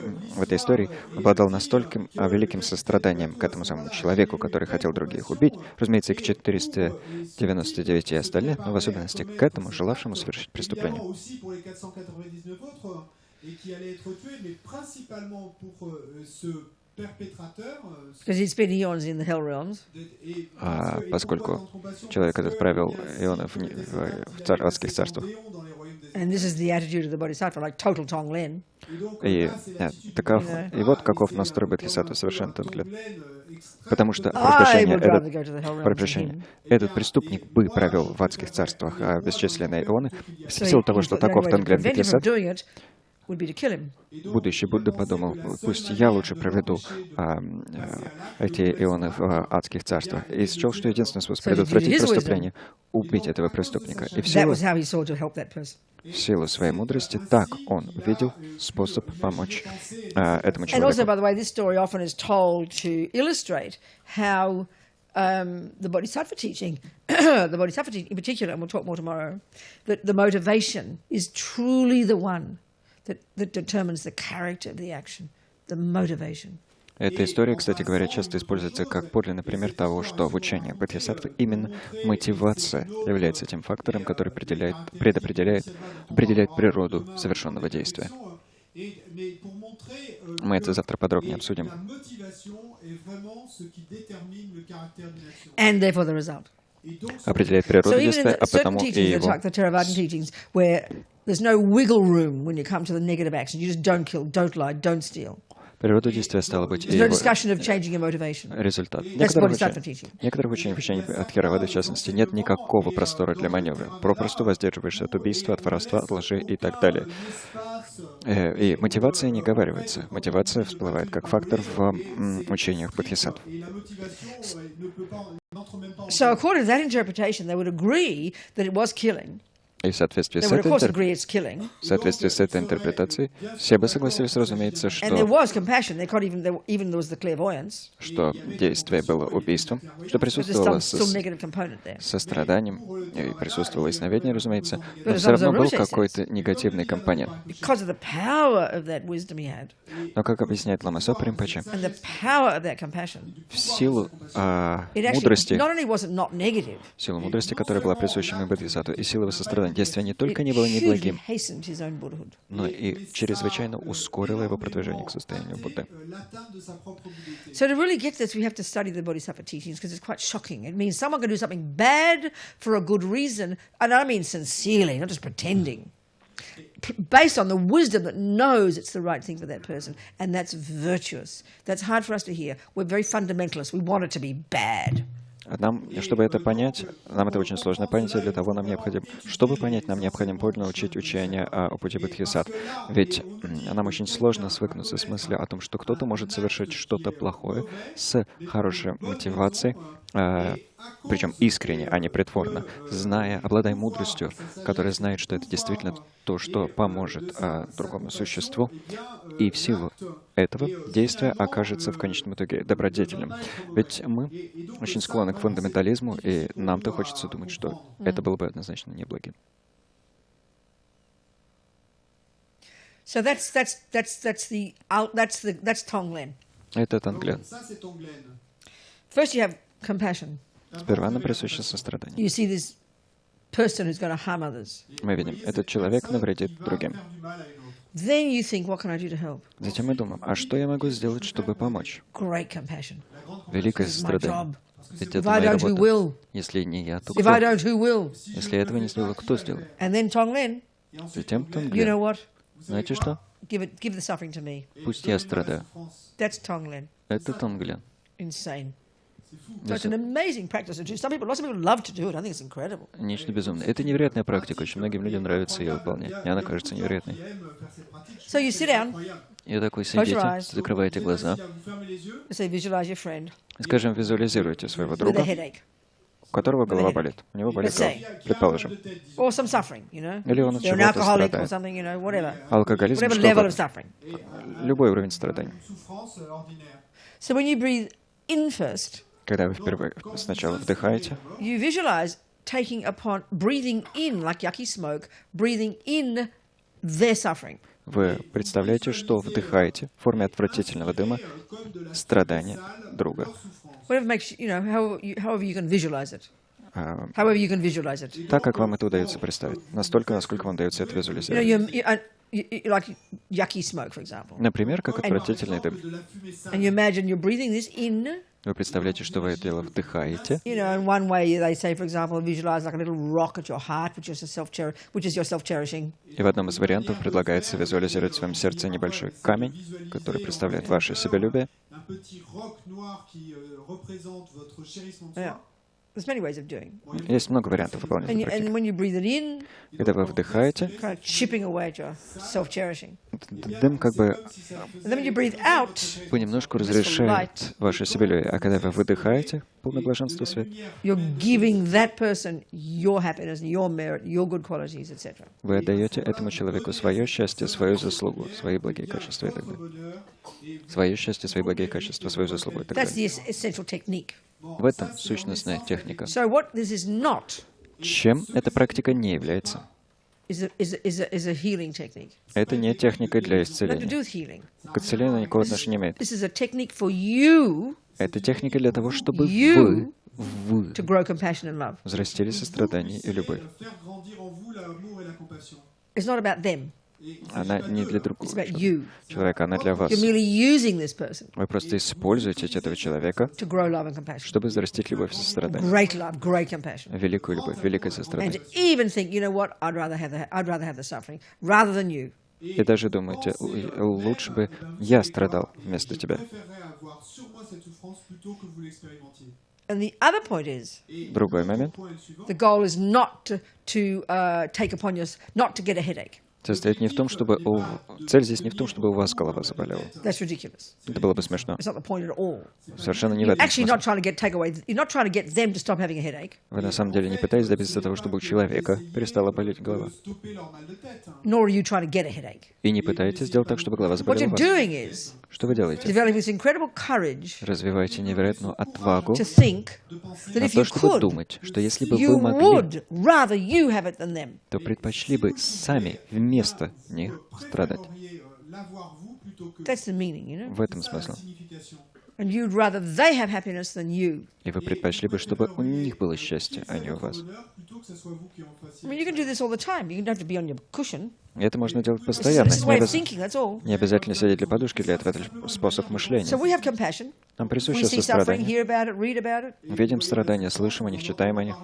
Speaker 2: истории обладал настолько великим состраданием к этому самому человеку, который хотел других убить, разумеется, и к 499 остальных, но в особенности к этому, желавшему совершить преступление. Поскольку человек этот провел ионы в адских царствах. И вот каков настрой бодхисаттвы совершенно Тенглен. Потому что, этот преступник бы провел в адских царствах бесчисленные ионы, в силу того, что таков Тенглен бодхисаттва. Будущий Будда подумал, пусть я лучше проведу эти ионы в адских царствах. И счел, что единственный способ предотвратить преступление — убить этого преступника. И в силу своей мудрости так он видел способ помочь этому человеку.
Speaker 1: The Bodhisattva teaching in particular, and we'll talk more tomorrow, that the motivation is truly the one that determines the character of the action, the motivation.
Speaker 2: Эта история, кстати говоря, часто используется как подлинный пример того, что в учении бодхисаттвы именно мотивация является тем фактором, который определяет природу совершенного действия. Мы это завтра подробнее обсудим.
Speaker 1: And therefore the result.
Speaker 2: Определяет природу действия, а потому и его.
Speaker 1: There's no wiggle room when you come to the negative action. You just don't kill, don't lie, don't steal.
Speaker 2: Природа действия стала быть и его результат. Некоторых учений от Theravada, в частности, нет никакого простора для маневра. Попросту воздерживаешься от убийства, от воровства, от лжи и так далее. И мотивация не оговаривается. Мотивация всплывает как фактор в учениях бодхисаттв.
Speaker 1: So according to that interpretation, they would agree that it was killing.
Speaker 2: И в соответствии с этой интерпретацией все бы согласились, разумеется, что действие было убийством, что присутствовало состраданием, и присутствовало ясновидение, разумеется, но все равно был какой-то негативный компонент. Но, как объясняет Лама Сопа Ринпоче, в силу мудрости, которая была присуща ему Бодхисаттве, и силы его сострадания, действие не только не было неблагим, но и чрезвычайно ускорило его продвижение к состоянию Будды.
Speaker 1: So to really get this, we have to study the Bodhisattva teachings because it's quite shocking. It means someone can do something bad for a good reason, and I mean sincerely, not just pretending, based on the wisdom that knows it's the right thing for that person, and that's virtuous. That's hard for us to hear. We're very fundamentalists. We want it to be bad.
Speaker 2: Нам, чтобы это понять, нам это очень сложно понять, и для того нам необходимо, чтобы понять, нам необходимо подлинно учить учение о пути Бодхисаттвы. Ведь нам очень сложно свыкнуться с мыслью о том, что кто-то может совершить что-то плохое с хорошей мотивацией, причем искренне, а не притворно, обладая мудростью, которая знает, что это действительно то, что поможет другому существу, и в силу этого действия окажется в конечном итоге добродетельным. Ведь мы очень склонны к фундаментализму, и нам-то хочется думать, что это было бы однозначно неблагим.
Speaker 1: So that's Tonglen.
Speaker 2: Это Тонглен.
Speaker 1: First you have compassion.
Speaker 2: Сперва нам присуще сострадание.
Speaker 1: You see this person who's going to harm others.
Speaker 2: Мы видим, этот человек навредит другим.
Speaker 1: Then you think, what can I do to help?
Speaker 2: Затем мы думаем, а что я могу сделать, чтобы помочь?
Speaker 1: Great compassion.
Speaker 2: Великое сострадание. Ведь это
Speaker 1: If I
Speaker 2: моя
Speaker 1: don't, who
Speaker 2: работа.
Speaker 1: will?
Speaker 2: Если не я, то
Speaker 1: If
Speaker 2: кто?
Speaker 1: I don't, who will?
Speaker 2: Если я этого не сделаю, кто сделает?
Speaker 1: And then Tonglen.
Speaker 2: Затем
Speaker 1: You know
Speaker 2: Тонглен.
Speaker 1: what?
Speaker 2: Знаете что?
Speaker 1: Give the suffering to me.
Speaker 2: Пусть я страдаю.
Speaker 1: That's Tonglen.
Speaker 2: Это Тонглен.
Speaker 1: Insane. So it's an amazing practice to do. Lots of people love to do it. I think it's incredible.
Speaker 2: Нечто безумное. Это невероятная практика. Очень многим людям нравится ее выполнять. Мне она кажется невероятной.
Speaker 1: So you sit down.
Speaker 2: И такой сидите, закрываете глаза.
Speaker 1: Say, visualize your friend
Speaker 2: Скажем, визуализируйте своего
Speaker 1: with a
Speaker 2: друга,
Speaker 1: headache
Speaker 2: у которого голова болит. У него болит голова, предположим.
Speaker 1: or some suffering, you know.
Speaker 2: Или он от
Speaker 1: You're an
Speaker 2: чего-то
Speaker 1: alcoholic or
Speaker 2: страдает.
Speaker 1: something, you know, whatever.
Speaker 2: Алкоголизм,
Speaker 1: Whatever level of
Speaker 2: что-то.
Speaker 1: suffering.
Speaker 2: Любой уровень страданий.
Speaker 1: So when you breathe in first,
Speaker 2: Когда вы впервые сначала вдыхаете,
Speaker 1: you visualize breathing in, like yucky smoke, breathing in their suffering.
Speaker 2: вы представляете, что вдыхаете в форме отвратительного дыма страдания друга.
Speaker 1: Whatever makes you know, however you can visualize it. However you can visualize it.
Speaker 2: Так, как вам это удается представить. Настолько, насколько вам удается это
Speaker 1: You know,
Speaker 2: визуализировать.
Speaker 1: you like yucky smoke, for example.
Speaker 2: Например, как отвратительный дым.
Speaker 1: And you imagine you're breathing this in.
Speaker 2: Вы представляете, что вы это дело вдыхаете.
Speaker 1: You know, in one way they say, for example, visualize like a little rock at your heart, which is your self-cherishing.
Speaker 2: И в одном из вариантов предлагается визуализировать в своем сердце небольшой камень, который представляет ваше себялюбие.
Speaker 1: Yeah. There's many ways of doing.
Speaker 2: Есть много вариантов выполнять эту
Speaker 1: And
Speaker 2: практику.
Speaker 1: when you breathe it in,
Speaker 2: Когда вы вдыхаете,
Speaker 1: kind of chipping away at your self-cherishing.
Speaker 2: дым как бы
Speaker 1: And then when you breathe out,
Speaker 2: понемножку разрешает ваше себялюбие. А когда вы выдыхаете, полное блаженство свет,
Speaker 1: you're giving that person your happiness, your merit, your good qualities, etc.
Speaker 2: вы отдаете этому человеку свое счастье, свою заслугу, свои благие качества и так далее. Свое счастье, свои благие качества, свою заслугу и так
Speaker 1: That's
Speaker 2: далее.
Speaker 1: the essential technique.
Speaker 2: В этом сущностная техника.
Speaker 1: So what this is not
Speaker 2: Чем эта практика не является?
Speaker 1: is a healing technique.
Speaker 2: Это не техника для
Speaker 1: Nothing to do
Speaker 2: исцеления.
Speaker 1: with healing.
Speaker 2: К исцелению никакого отношения не имеет.
Speaker 1: This is a technique for you
Speaker 2: Это техника для того, чтобы
Speaker 1: You
Speaker 2: вы
Speaker 1: to grow compassion and love.
Speaker 2: взрастили сострадание и любовь.
Speaker 1: It's not about them.
Speaker 2: Она не для
Speaker 1: It's
Speaker 2: другого
Speaker 1: about you.
Speaker 2: человека, она для вас.
Speaker 1: You're merely using this person
Speaker 2: Вы просто используете этого человека,
Speaker 1: to grow love and compassion.
Speaker 2: чтобы взрастить любовь и сострадание.
Speaker 1: Great love, great compassion.
Speaker 2: Великую любовь, великое
Speaker 1: And
Speaker 2: сострадание.
Speaker 1: to even think, you know what, I'd rather have the suffering rather than you.
Speaker 2: И даже думаете, лучше бы я страдал вместо тебя.
Speaker 1: And the other point is,
Speaker 2: Другой момент.
Speaker 1: the goal is not to take upon not to get a headache.
Speaker 2: Состоит не в том, чтобы цель здесь не в том, чтобы у вас голова заболела.
Speaker 1: That's ridiculous.
Speaker 2: Это было бы смешно.
Speaker 1: It's not the point at all.
Speaker 2: Совершенно не в
Speaker 1: You're
Speaker 2: этом
Speaker 1: actually
Speaker 2: смысл.
Speaker 1: not trying to take away. You're not trying to get them to stop having a headache.
Speaker 2: Вы на самом деле не пытаетесь добиться того, чтобы у человека перестала болеть голова.
Speaker 1: Nor are you trying to get a headache.
Speaker 2: И не пытаетесь сделать так, чтобы голова
Speaker 1: What
Speaker 2: заболела
Speaker 1: you're
Speaker 2: у вас.
Speaker 1: doing is
Speaker 2: Что вы делаете?
Speaker 1: developing this incredible courage
Speaker 2: Развиваете невероятную отвагу
Speaker 1: to think that
Speaker 2: на
Speaker 1: if
Speaker 2: то,
Speaker 1: you
Speaker 2: чтобы
Speaker 1: could,
Speaker 2: думать, что если бы
Speaker 1: you
Speaker 2: вы могли,
Speaker 1: would rather you have it than them.
Speaker 2: то предпочли бы сами вместо них страдать.
Speaker 1: That's the meaning, you know.
Speaker 2: В этом смысл.
Speaker 1: And you'd rather they have happiness than you.
Speaker 2: И вы предпочли бы, чтобы у них было счастье, а не у вас.
Speaker 1: I mean, you can do this all the time. You don't have to be on your cushion.
Speaker 2: И это можно делать
Speaker 1: This
Speaker 2: постоянно.
Speaker 1: is a way of thinking, that's all.
Speaker 2: Не обязательно сидеть для подушки, для этого это лишь способ мышления.
Speaker 1: So we have compassion.
Speaker 2: Нам
Speaker 1: We
Speaker 2: присуще
Speaker 1: see suffering,
Speaker 2: сострадание.
Speaker 1: hear about it, read about it.
Speaker 2: Видим страдания, слышим о них, читаем о них.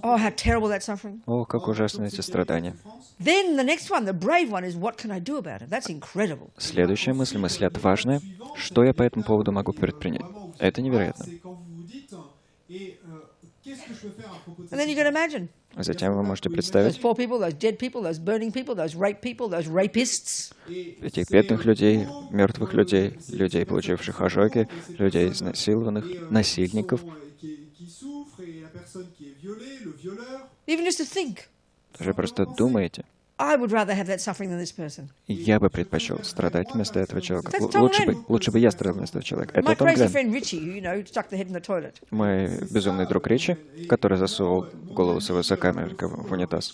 Speaker 1: Oh, how terrible that suffering.
Speaker 2: О, как ужасны эти страдания.
Speaker 1: Then the next one, the brave one, is what can I do about it? That's incredible.
Speaker 2: Следующая мысль отважная. Что я по этому поводу могу предпринять? Это невероятно.
Speaker 1: And then you can imagine
Speaker 2: Затем вы можете
Speaker 1: those
Speaker 2: представить
Speaker 1: poor people, those dead people, those burning people, those rape people, those rapists.
Speaker 2: этих бедных людей, мертвых людей, людей, получивших ожоги, людей изнасилованных, насильников.
Speaker 1: Even just to think,
Speaker 2: Даже просто думаете,
Speaker 1: I would rather have that suffering than this person.
Speaker 2: я бы предпочел страдать вместо этого человека.
Speaker 1: That's Tom Glenn.
Speaker 2: Лучше бы я страдал вместо этого человека.
Speaker 1: My
Speaker 2: Это Том
Speaker 1: crazy
Speaker 2: Гленн,
Speaker 1: friend Richie, who, you know, stuck their head in the toilet.
Speaker 2: мой безумный друг Ричи, который засунул голову своего сокамерника в унитаз.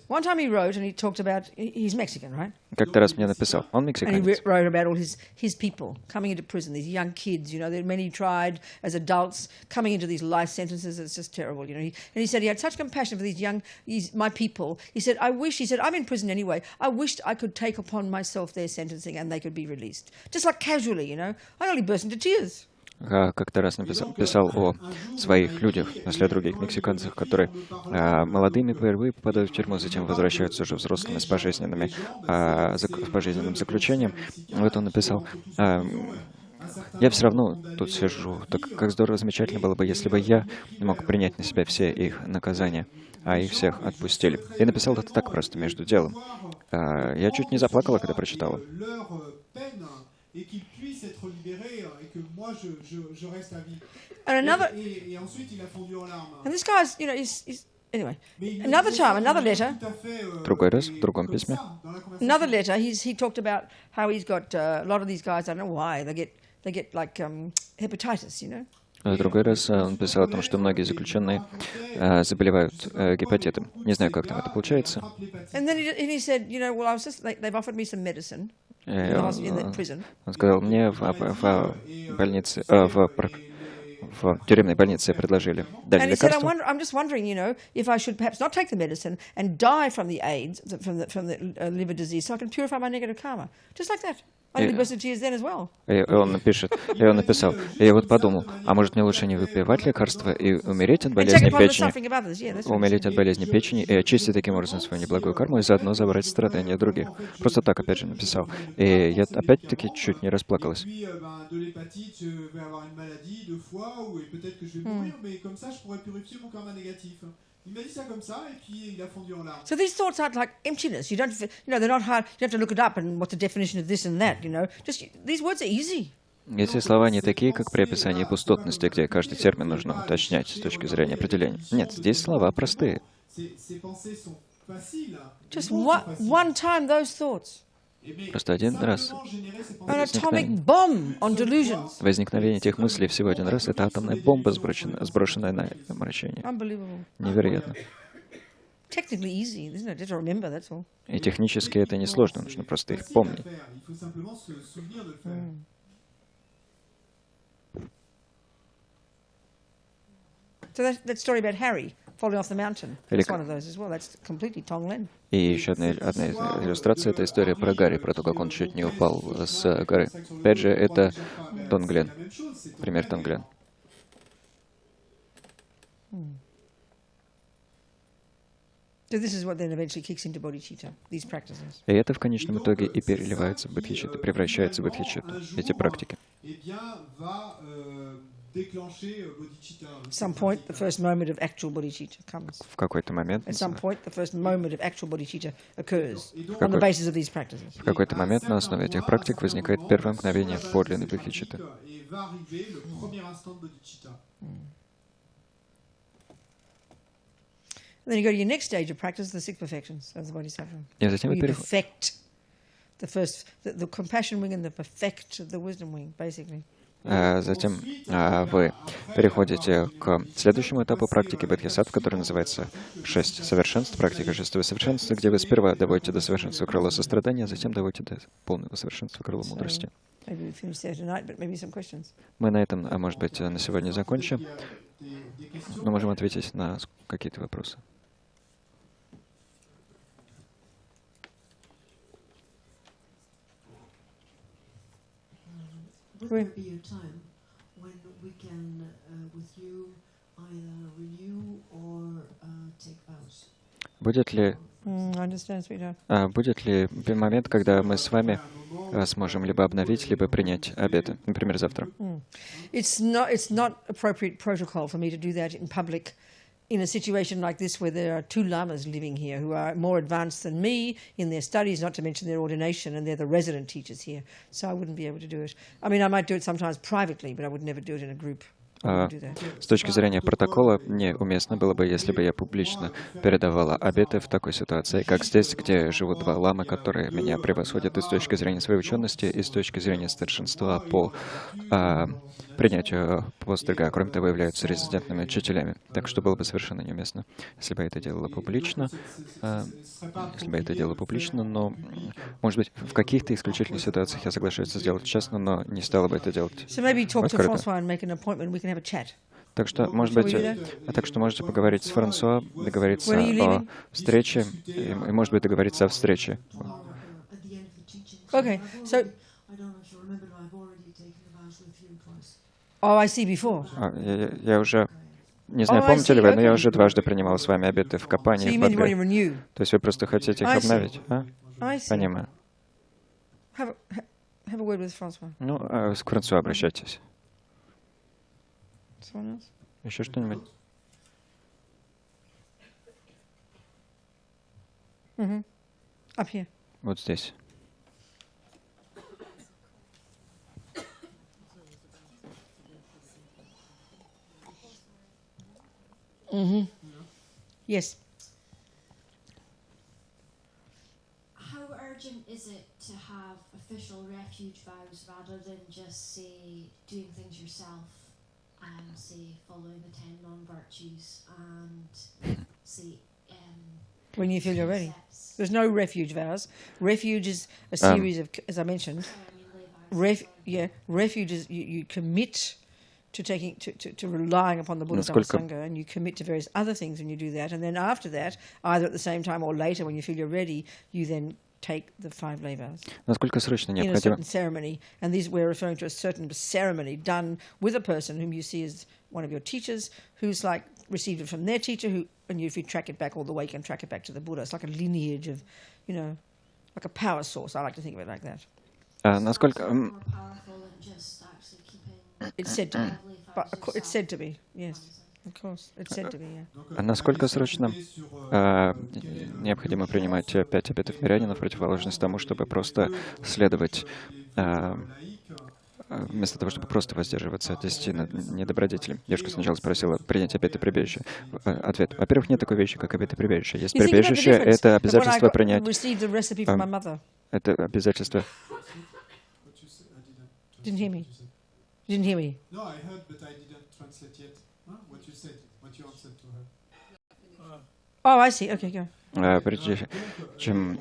Speaker 1: One time he wrote and he talked about, he's Mexican, right?
Speaker 2: Как-то раз мне написал, он
Speaker 1: And he
Speaker 2: мексиканец.
Speaker 1: wrote about all his people coming into prison, these young kids, you know, there are many tried as adults coming into these life sentences. It's just terrible, you know. And he said he had such compassion for my people. He said, I'm in prison anyway. I wished I could take upon myself their sentencing and they could be released. Just like casually, you know. I only burst into tears.
Speaker 2: Как-то раз писал о своих людях, в смысле о других мексиканцах, которые молодыми впервые попадают в тюрьму, затем возвращаются уже взрослыми с пожизненным заключением. Вот он написал: я все равно тут сижу, так как здорово, замечательно было бы, если бы я мог принять на себя все их наказания, а их всех отпустили. И написал это так просто, между делом. Я чуть не заплакала, когда прочитала.
Speaker 3: Et qu'il puisse être libéré et que moi je reste à vie. Et ensuite il a fondu en larmes.
Speaker 1: And this guy's, you know, anyway. Another time, another letter.
Speaker 2: Другой раз, в другом письме.
Speaker 1: Another letter. He talked about how he's got a lot of these guys. I don't know why they get like hepatitis, you know.
Speaker 2: В другой раз он писал о том, что многие заключенные заболевают гепатитом. Не знаю, как там это получается.
Speaker 1: And then he said, you know, well, I was just they've offered me some medicine in the prison.
Speaker 2: Он сказал, мне в больнице, в тюремной больнице предложили, дали лекарство.
Speaker 1: I'm just wondering, you know, if I should perhaps not take the medicine and die from the AIDS, from the liver disease, so I can purify my negative karma, just like that. I only burst into tears then as well.
Speaker 2: И он написал, и я вот подумал, а может мне лучше не выпивать лекарства и умереть от болезни печени, умереть от болезни печени и очистить таким образом свою неблагую карму и заодно забрать страдания других. Просто так, опять же, написал. И я опять-таки чуть не расплакалась.
Speaker 1: So these thoughts aren't like emptiness. You know, they're not hard. You have to look it up and what's the definition of this and that. You know, just these words are easy.
Speaker 2: Эти слова не такие, как при описании пустотности, где каждый термин нужно уточнять с точки зрения определения. Нет, здесь слова простые.
Speaker 1: Just one time those thoughts.
Speaker 2: Просто один раз.
Speaker 1: An atomic bomb on delusions.
Speaker 2: Возникновение этих мыслей всего один раз — это атомная бомба, сброшенная на омрачение.
Speaker 1: Unbelievable.
Speaker 2: Невероятно.
Speaker 1: Technically easy, isn't it? Just to remember, that's all.
Speaker 2: И технически это несложно, нужно просто их помнить.
Speaker 1: So that story about Harry falling off the mountain. That's one of those as well. That's completely Tom Glenn.
Speaker 2: И еще одна из иллюстраций — это история про Гарри, про то, как он чуть не упал с горы. Опять же, это Том Гленн. Пример Том Гленн.
Speaker 1: So this is what then eventually kicks into bodhicitta, these practices.
Speaker 2: И это в конечном итоге и переливается в бодхичитту, превращается в бодхичитту, эти практики.
Speaker 3: déclencher bodhicitta.
Speaker 1: Some point, the first moment of actual bodhicitta comes.
Speaker 2: В какой-то момент,
Speaker 1: At some point, the first moment of actual bodhicitta occurs on the basis of these practices.
Speaker 2: в какой-то момент на основе этих практик возникает первое мгновение подлинной бодхичитты.
Speaker 3: Et va arriver le premier instant de bodhicitta.
Speaker 1: Then you go to your next stage of practice, the six perfections of the bodhisattva.
Speaker 2: И затем вы
Speaker 1: You perfect the compassion wing and the perfect the wisdom wing, basically.
Speaker 2: Затем вы переходите к следующему этапу практики бодхисаттв, который называется 6 совершенств, практика 6 совершенства, где вы сперва доводите до совершенства крыла сострадания, а затем доводите до полного совершенства крыла мудрости. Мы на этом, может быть, на сегодня закончим, но можем ответить на какие-то вопросы.
Speaker 4: Would there be a time when we can, with you, either renew or take vows?
Speaker 2: Будет ли момент, когда мы с вами сможем либо обновить, либо принять обеты, например, завтра?
Speaker 1: It's not appropriate protocol for me to do that in public. In a situation like this where there are two lamas living here who are more advanced than me in their studies, not to mention their ordination, and they're the resident teachers here. So I wouldn't be able to do it. I mean, I might do it sometimes privately, but I would never do it in a group.
Speaker 2: С точки зрения протокола, неуместно было бы, если бы я публично передавала обеты в такой ситуации, как здесь, где живут два ламы, которые меня превосходят и с точки зрения своей учености, и с точки зрения старшинства по принятию пострига, кроме того, являются резидентными учителями. Так что было бы совершенно неуместно, если бы я это делала публично. Но, может быть, в каких-то исключительных ситуациях я соглашаюсь сделать честно, но не стала бы это делать открыто. Так что, может быть, можете поговорить с Франсуа, договориться о встрече, и, может быть, договориться о встрече.
Speaker 1: Okay, so. Oh, I see before.
Speaker 2: Я уже не знаю, помните ли вы, но я уже дважды принимал с вами обеты в Капане и в Бадре. То есть вы просто хотите их обновить, а? Понимаю. Ну, с Франсуа обращайтесь. Еще что-нибудь?
Speaker 1: Up here.
Speaker 2: Вот здесь.
Speaker 1: Yes.
Speaker 5: How urgent is it to have official refuge vows rather than just, say, doing things yourself and, say, following the 10 non-virtues and, say,
Speaker 1: when you feel you're ready. There's no refuge vows. Refuge is a series of, as I mentioned, refuge is you commit to relying upon the Buddha Dhamma Sangha, and you commit to various other things when you do that, and then after that, either at the same time or later when you feel you're ready, you then take the 5 lay vows.
Speaker 2: Насколько срочно
Speaker 1: необходимо? In a certain ceremony, and these we're referring to a certain ceremony done with a person whom you see as one of your teachers, who's like received it from their teacher, and if you track it back all the way, you can track it back to the Buddha. It's like a lineage of, like a power source. I like to think of it like that.
Speaker 2: Насколько
Speaker 1: It's said to be. But it's said to be, yes. Of course. It's said to be, yeah.
Speaker 2: Насколько срочно необходимо принимать 5 обетов мирянина в противоположность тому, чтобы просто следовать, вместо того, чтобы просто воздерживаться от 10 недобродетелей? Девушка сначала спросила принять обеты прибежища. Ответ. Во-первых, нет такой вещи, как обеты прибежища. Есть прибежище, это обязательство принять. Это обязательство.
Speaker 1: Didn't hear me. You didn't hear me?
Speaker 3: No, I heard, but I didn't translate yet. What you said, what you answered to her.
Speaker 1: Oh, I see. Okay, go.
Speaker 2: Прежде чем,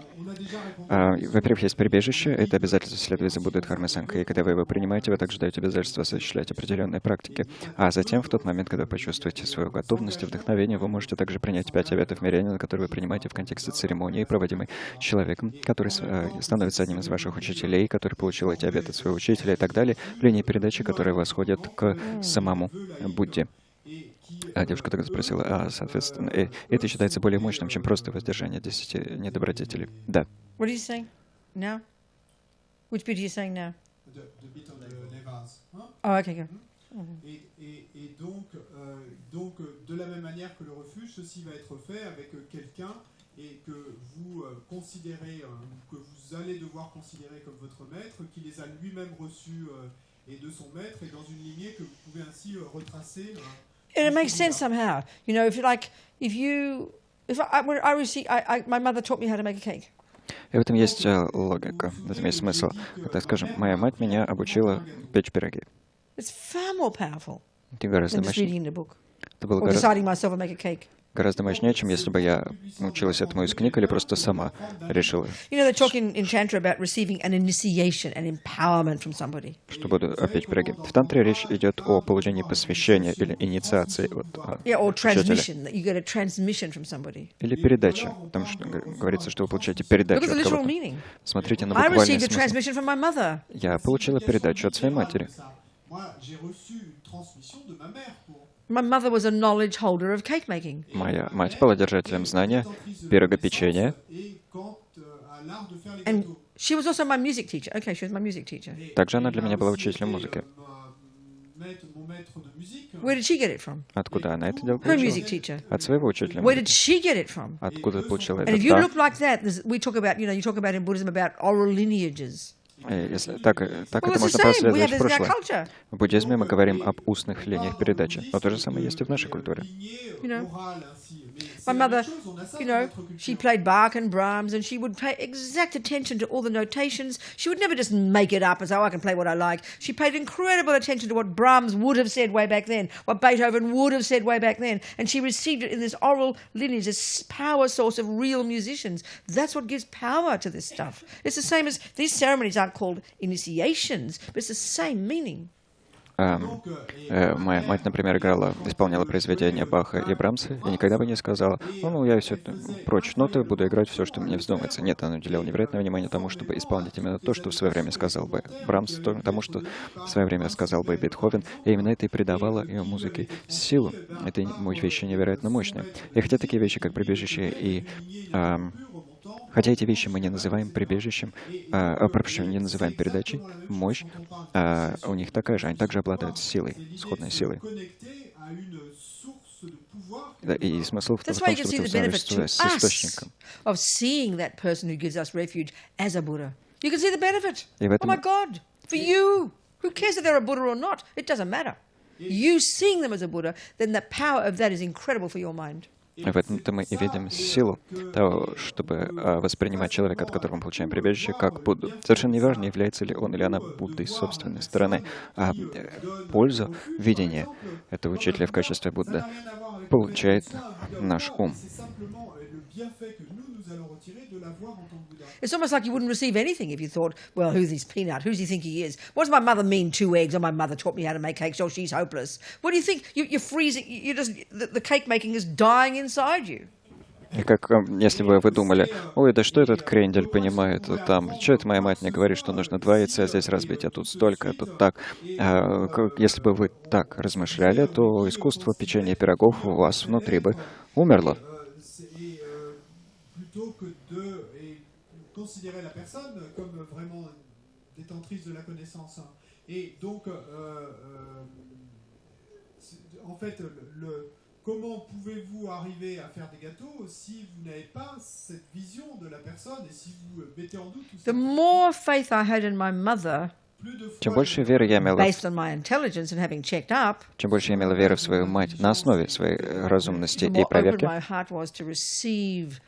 Speaker 2: во-первых, есть прибежище, это обязательство следовать за Буддой Дхармой Санхой, и когда вы его принимаете, вы также даете обязательство осуществлять определенные практики. А затем, в тот момент, когда вы почувствуете свою готовность и вдохновение, вы можете также принять 5 обетов мирянина, которые вы принимаете в контексте церемонии, проводимой человеком, который становится одним из ваших учителей, который получил эти обеты от своего учителя и так далее, в линии передачи, которые восходят к самому Будде. Девушка тогда спросила, соответственно, это считается более мощным, чем просто воздержание 10 недобродетелей. Да.
Speaker 1: What are you saying now? Which bit are you saying now?
Speaker 3: The bit of the levas.
Speaker 1: Oh, okay, go.
Speaker 3: Et donc, de la même manière que le refuge, ceci va être fait avec quelqu'un et que vous considérez, que vous allez devoir considérer comme votre maître, qui les a lui-même reçus et de son maître, et dans une lignée que vous pouvez ainsi retracer.
Speaker 1: It makes sense somehow. You know, my mother taught me how to make a cake.
Speaker 2: И в этом есть логика, в этом есть смысл. Так скажем, моя мать меня обучила печь пироги.
Speaker 1: It's far more powerful
Speaker 2: Это гораздо
Speaker 1: than just
Speaker 2: мощнее.
Speaker 1: reading in a book
Speaker 2: Это было
Speaker 1: or deciding myself to make a cake.
Speaker 2: гораздо мощнее, чем если бы я училась этому из книг или просто сама решила.
Speaker 1: You know, they talk in Tantra about receiving an initiation, an empowerment from somebody.
Speaker 2: Что буду печь пироги. В тантре речь идет о получении посвящения или инициации от
Speaker 1: Or
Speaker 2: учителя.
Speaker 1: transmission, that you get a transmission from somebody.
Speaker 2: Или передача, потому что говорится, что вы получаете передачу
Speaker 1: Look at the
Speaker 2: от
Speaker 1: literal
Speaker 2: кого-то.
Speaker 1: meaning.
Speaker 2: Смотрите на
Speaker 1: I
Speaker 2: буквальный
Speaker 1: received a
Speaker 2: смысл.
Speaker 1: transmission from my mother.
Speaker 2: Я получила передачу от своей матери.
Speaker 1: My mother was a knowledge holder of cake making.
Speaker 2: Моя мать была держателем знания пирогопечения.
Speaker 1: And she was also my music teacher. Okay, she was my music teacher.
Speaker 2: Также она для меня была учителем музыки.
Speaker 1: Where did she get it from?
Speaker 2: Откуда она это дело
Speaker 1: Her music
Speaker 2: получила?
Speaker 1: teacher.
Speaker 2: От своего учителя
Speaker 1: Where did
Speaker 2: музыки.
Speaker 1: she get it from?
Speaker 2: Откуда получила
Speaker 1: And
Speaker 2: это?
Speaker 1: if you look like that, we talk about, you talk about in Buddhism about oral lineages.
Speaker 2: Если так
Speaker 1: Well,
Speaker 2: это
Speaker 1: it's the
Speaker 2: можно
Speaker 1: same. We
Speaker 2: проследовать
Speaker 1: have
Speaker 2: в
Speaker 1: this in our
Speaker 2: прошлое.
Speaker 1: culture.
Speaker 2: В буддизме мы говорим об устных линиях передачи, но то же самое есть и в нашей культуре.
Speaker 1: You know, my mother, she played Bach and Brahms, and she would pay exact attention to all the notations. She would never just make it up and say, oh, I can play what I like. She paid incredible attention to what Brahms would have said way back then, what Beethoven would have said way back then, and she received it in this oral lineage, this power source of real musicians. That's what gives power to this stuff. It's the same as, these ceremonies aren't called initiations, but it's the same meaning.
Speaker 2: Моя мать, например, исполняла произведения Баха и Брамса, и никогда бы не сказала, я все прочь ноты, буду играть все, что мне вздумается. Нет, она уделяла невероятное внимание тому, чтобы исполнить именно то, что в свое время сказал бы Брамс, тому, что в свое время сказал бы Бетховен, и именно это и придавало ее музыке силу. Это вещи невероятно мощные. И хотя такие вещи, как прибежище и... Хотя эти вещи мы не называем прибежищем, не называем передачей, мощь, у них такая же, они также обладают силой, сходной силой. Да, и смысл в том, чтобы ты взаимодействовал с источником. И в этом...
Speaker 1: Oh my God, for you, who cares if they're a Buddha or not? It doesn't matter. You seeing them as a Buddha, then the power of that is incredible for your mind.
Speaker 2: В этом-то мы и видим силу того, чтобы воспринимать человека, от которого мы получаем прибежище, как Будду. Совершенно неважно, является ли он или она Буддой с собственной стороны, а пользу видения этого учителя в качестве Будды получает наш ум.
Speaker 1: It's almost like you wouldn't receive anything if you thought, well, who's this peanut? Who's he think he is? What does my mother mean, 2 eggs? Oh, my mother taught me how to make cakes. Oh, she's hopeless. What do you think? You're freezing. The cake making is dying inside you.
Speaker 2: И как если бы вы думали, ой, да что этот крендель понимает там, что это моя мать мне говорит, что нужно 2 яйца здесь разбить, а тут столько, а тут так. Если бы вы так размышляли, то искусство печенья пирогов у вас внутри бы умерло.
Speaker 3: Considérer la personne comme vraiment détentrice de la connaissance. Et donc, en fait, comment pouvez-vous arriver à faire des gâteaux si vous n'avez pas cette vision de la personne et si vous mettez en doute tout ça?
Speaker 1: The more faith I had in my mother,
Speaker 2: чем больше веры я имела,
Speaker 1: based on my intelligence and having checked up,
Speaker 2: чем больше я имела веры в свою мать на основе своей разумности и проверки,
Speaker 1: my heart was to receive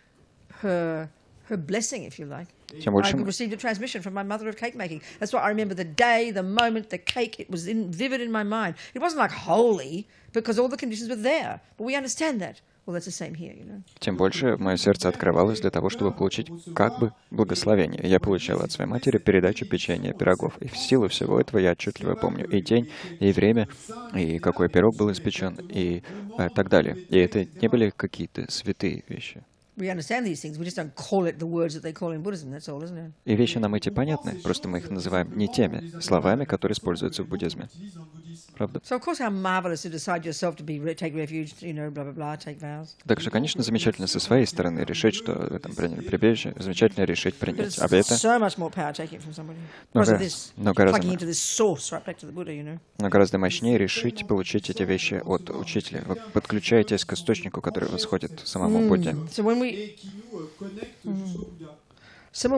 Speaker 1: her blessing, if you like.
Speaker 2: тем больше...
Speaker 1: I received a transmission from my mother of cake making. That's why I remember the day, the moment, the cake. It was vivid in my mind. It wasn't like holy, because all the conditions were there. But we understand that. Well, that's the same here, you know.
Speaker 2: Тем больше мое сердце открывалось для того, чтобы получить как бы благословение. Я получил от своей матери передачу печенья пирогов. И в силу всего этого я отчетливо помню и день, и время, и какой пирог был испечен, и так далее. И это не были какие-то святые вещи.
Speaker 1: We understand these things. We just don't call it the words that they call in Buddhism. That's all, isn't it?
Speaker 2: И вещи нам эти понятны, просто мы их называем не теми словами, которые используются в буддизме. Правда?
Speaker 1: So of course, how marvelous to decide yourself to take refuge, blah blah blah, take vows.
Speaker 2: Так что, конечно, замечательно со своей стороны решить, что вы там приняли прибежище, замечательно решить принять обеты.
Speaker 1: So much more power taking it from somebody.
Speaker 2: Но гораздо мощнее решить получить эти вещи от учителя. Вы подключаетесь к источнику, который восходит к самому Будде.
Speaker 1: So when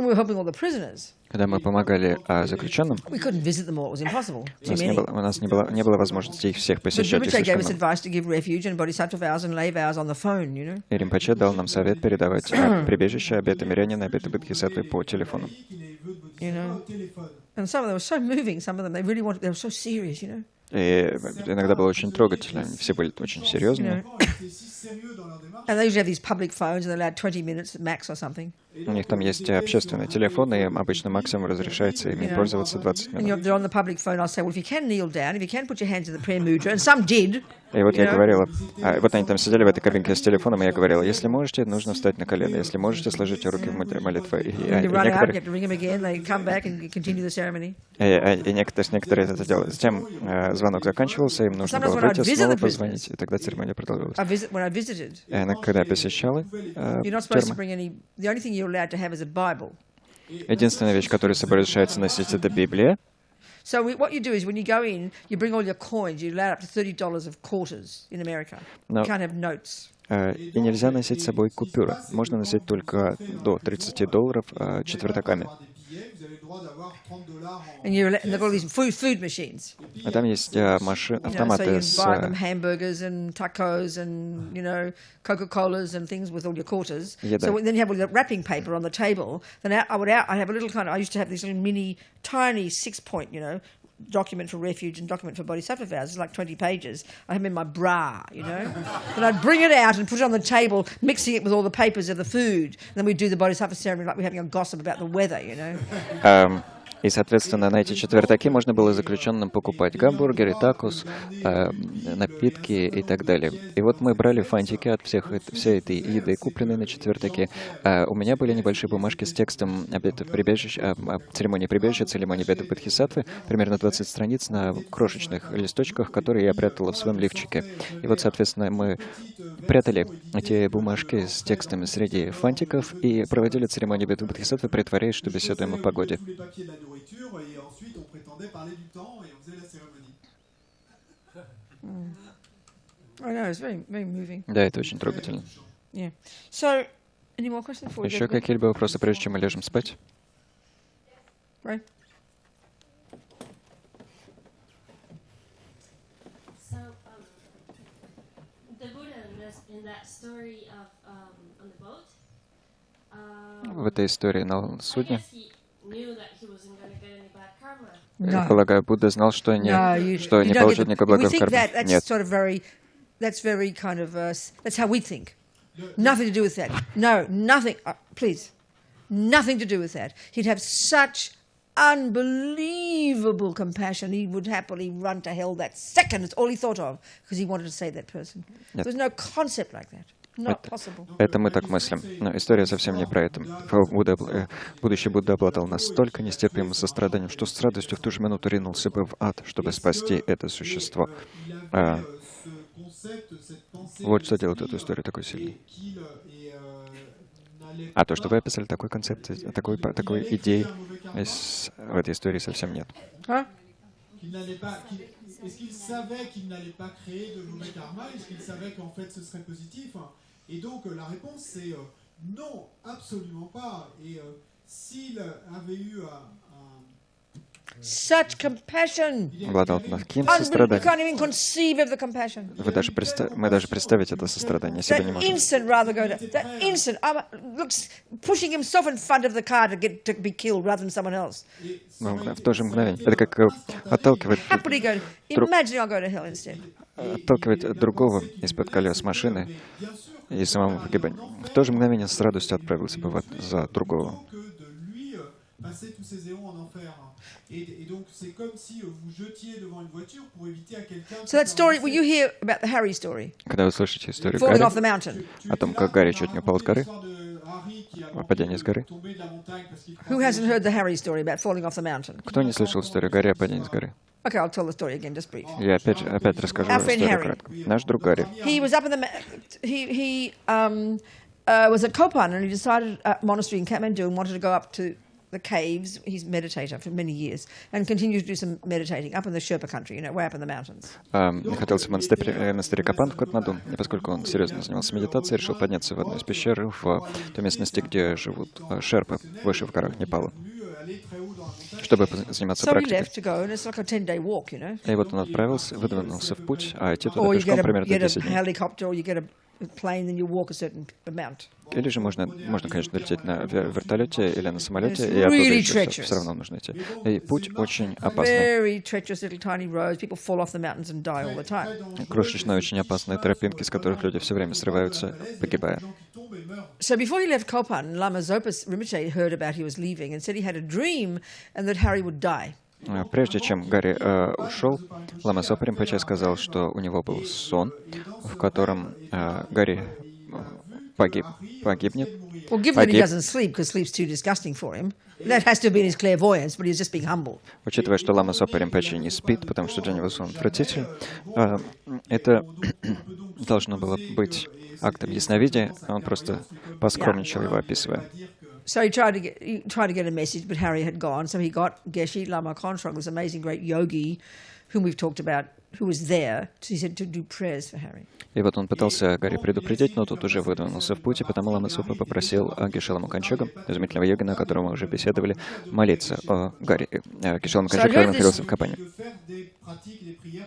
Speaker 1: we were helping all the prisoners,
Speaker 2: когда мы помогали заключенным,
Speaker 1: we couldn't visit them all. It was impossible.
Speaker 2: У нас не было возможности их всех посещать. И Ринпоче дал нам совет передавать прибежище, обеты мирянина, обеты бодхисаттвы по телефону.
Speaker 1: And some of them were so moving. Some of them, they were so serious,
Speaker 2: И иногда было очень трогательно. Все были очень серьезные.
Speaker 1: And they usually have these public phones, and they're allowed 20 minutes max or something.
Speaker 2: У них там есть общественные телефоны, и им обычно максимум разрешается ими пользоваться 20 минут.
Speaker 1: They're on the public phone. I'll say, well, if you can kneel down, if you can put your hands in the prayer mudra, and some did.
Speaker 2: И вот я говорила, вот они там сидели в этой кабинке с телефоном, и я говорила, если можете, нужно встать на колено, если можете, сложите руки в молитву. И некоторые это делали. Затем звонок заканчивался, им нужно было выйти, снова позвонить, и тогда церемония продолжалась. Когда я посещала тюрьмы, единственная вещь, которую с собой разрешается носить, это Библия.
Speaker 1: So what you do is when you go in, you bring all your coins. You're allowed up to $30 of quarters in America. You can't have notes.
Speaker 2: И нельзя носить с собой купюры. Можно носить только до $30 четвертаками.
Speaker 1: And they've got all these food machines.
Speaker 2: А там есть автоматы с
Speaker 1: hamburgers and tacos and Coca-Colas and things with all your quarters. So then you have all the wrapping paper on the table. Then I have a little I used to have this little mini, tiny 6-point, document for refuge and document for bodhisattva vows. It's like 20 pages. I have them in my bra, And I'd bring it out and put it on the table, mixing it with all the papers of the food. And then we'd do the bodhisattva ceremony like we're having a gossip about the weather,
Speaker 2: И, соответственно, на эти четвертаки можно было заключенным покупать гамбургеры, такос, напитки и так далее. И вот мы брали фантики от всей этой еды, купленной на четвертаки. У меня были небольшие бумажки с текстом обетов прибежища, церемонии прибежища, церемонии обетов бодхисаттвы, примерно 20 страниц на крошечных листочках, которые я прятала в своем лифчике. И вот, соответственно, мы прятали эти бумажки с текстами среди фантиков и проводили церемонию обетов бодхисаттвы, притворяясь, что беседуем о погоде.
Speaker 3: Et ensuite on prétendait parler du temps et on faisait la cérémonie.
Speaker 1: I know, it's very, very moving.
Speaker 2: Да, это очень трогательно.
Speaker 1: Yeah. So, any more questions for you?
Speaker 2: Еще какие-либо вопросы, прежде чем мы ляжем спать?
Speaker 1: Right.
Speaker 5: So, the Buddha in that story of on the boat.
Speaker 2: В этой истории на судне.
Speaker 1: Я
Speaker 2: полагаю, Будда знал, что не получит никакой благой кармы. Нет.
Speaker 1: That's very kind of, that's how we think. Nothing to do with that. No, nothing, please. Nothing to do with that. He'd have such unbelievable compassion. He would happily run to hell that second. It's all he thought of, because he wanted to save that person. There's no concept like that.
Speaker 2: Это мы так мыслим. Но история совсем не про это. Будущий Будда обладал настолько нестерпимым состраданием, что с радостью в ту же минуту ринулся бы в ад, чтобы спасти это существо. Вот что делает эту историю такой сильной. А то, что вы описали, такой концепции, такой идеи в этой истории совсем нет.
Speaker 3: Est-ce qu'il savait qu'il n'allait pas créer de mauvais karma? Est-ce qu'il savait qu'en fait ce serait positif? Et donc la réponse c'est non, absolument pas. Et s'il avait eu
Speaker 1: such compassion,
Speaker 2: обладал таким состраданием.
Speaker 1: You can't even conceive of the compassion.
Speaker 2: Мы даже представить это сострадание себе не можем.
Speaker 1: That instant rather go to that instant. Looks pushing himself in front of the car to be killed rather than someone else.
Speaker 2: В то же мгновение. Это как отталкивать другого из-под колес машины и самому погибать. В то же мгновение с радостью отправился бы за другого.
Speaker 3: passer tous ces éons en enfer. Et donc c'est comme si vous jetiez devant une voiture pour éviter à quelqu'un.
Speaker 1: So that story, will you hear about the Harry story?
Speaker 2: Когда вы слышите историю
Speaker 1: Falling
Speaker 2: Гарри,
Speaker 1: off the mountain.
Speaker 2: о том, как Гарри чуть не упал с горы, падение с горы.
Speaker 1: Who hasn't heard the Harry story about falling off the mountain?
Speaker 2: Кто не слышал историю Гарри о падении с горы?
Speaker 1: Okay, I'll tell the story again, just brief.
Speaker 2: Я опять расскажу
Speaker 1: Our friend
Speaker 2: историю
Speaker 1: Harry.
Speaker 2: кратко. Наш друг Гарри.
Speaker 1: He was up in the he was at Kopan, and he decided at monastery in Kathmandu and wanted to go up to the caves. He's a meditator for many years and continues to do some meditating up in the Sherpa country, way up in the mountains.
Speaker 2: Хотелся в монастырь Капан в Катманду, и поскольку он серьезно занимался медитацией, решил подняться в одну из пещер в той местности, где живут шерпы, выше в горах Непала, чтобы заниматься практикой. И вот он отправился, выдвинулся в путь, а идти туда пешком примерно 10 дней. Или же можно, конечно, лететь на вертолете или на самолете, и оттуда еще все равно нужно идти. И путь очень опасный. Крошечные, очень опасные тропинки, с которых люди все время срываются, погибая.
Speaker 1: So before he left Kopan, Lama Zopa Rinpoche heard about he was leaving and said he had a dream and that Harry would die.
Speaker 2: Прежде чем Гарри ушел, Лама Зопа Ринпоче сказал, что у него был сон, в котором Гарри погибнет.
Speaker 1: Well, given that he doesn't sleep because sleep's too disgusting for him, that has to have been his clairvoyance, but he's just being humble.
Speaker 2: Учитывая, что Лама Зопа Ринпоче не спит, потому что для него сон отвратителен, это должно было быть актом ясновидения, он просто поскромничал его описывая.
Speaker 1: So he tried to get a message, but Harry had gone. So he got Geshe Lama Konsrog, this amazing great yogi, whom we've talked about, who was there. He said to do prayers for Harry.
Speaker 2: И вот он пытался Гарри предупредить, но тут уже выдвинулся в путь, и потому Лама Зопа попросил Геше Ламу Канчога, изумительного йогина, о котором мы уже беседовали, молиться о Гарри. Геше Ламу Канчог, который находился в Капане.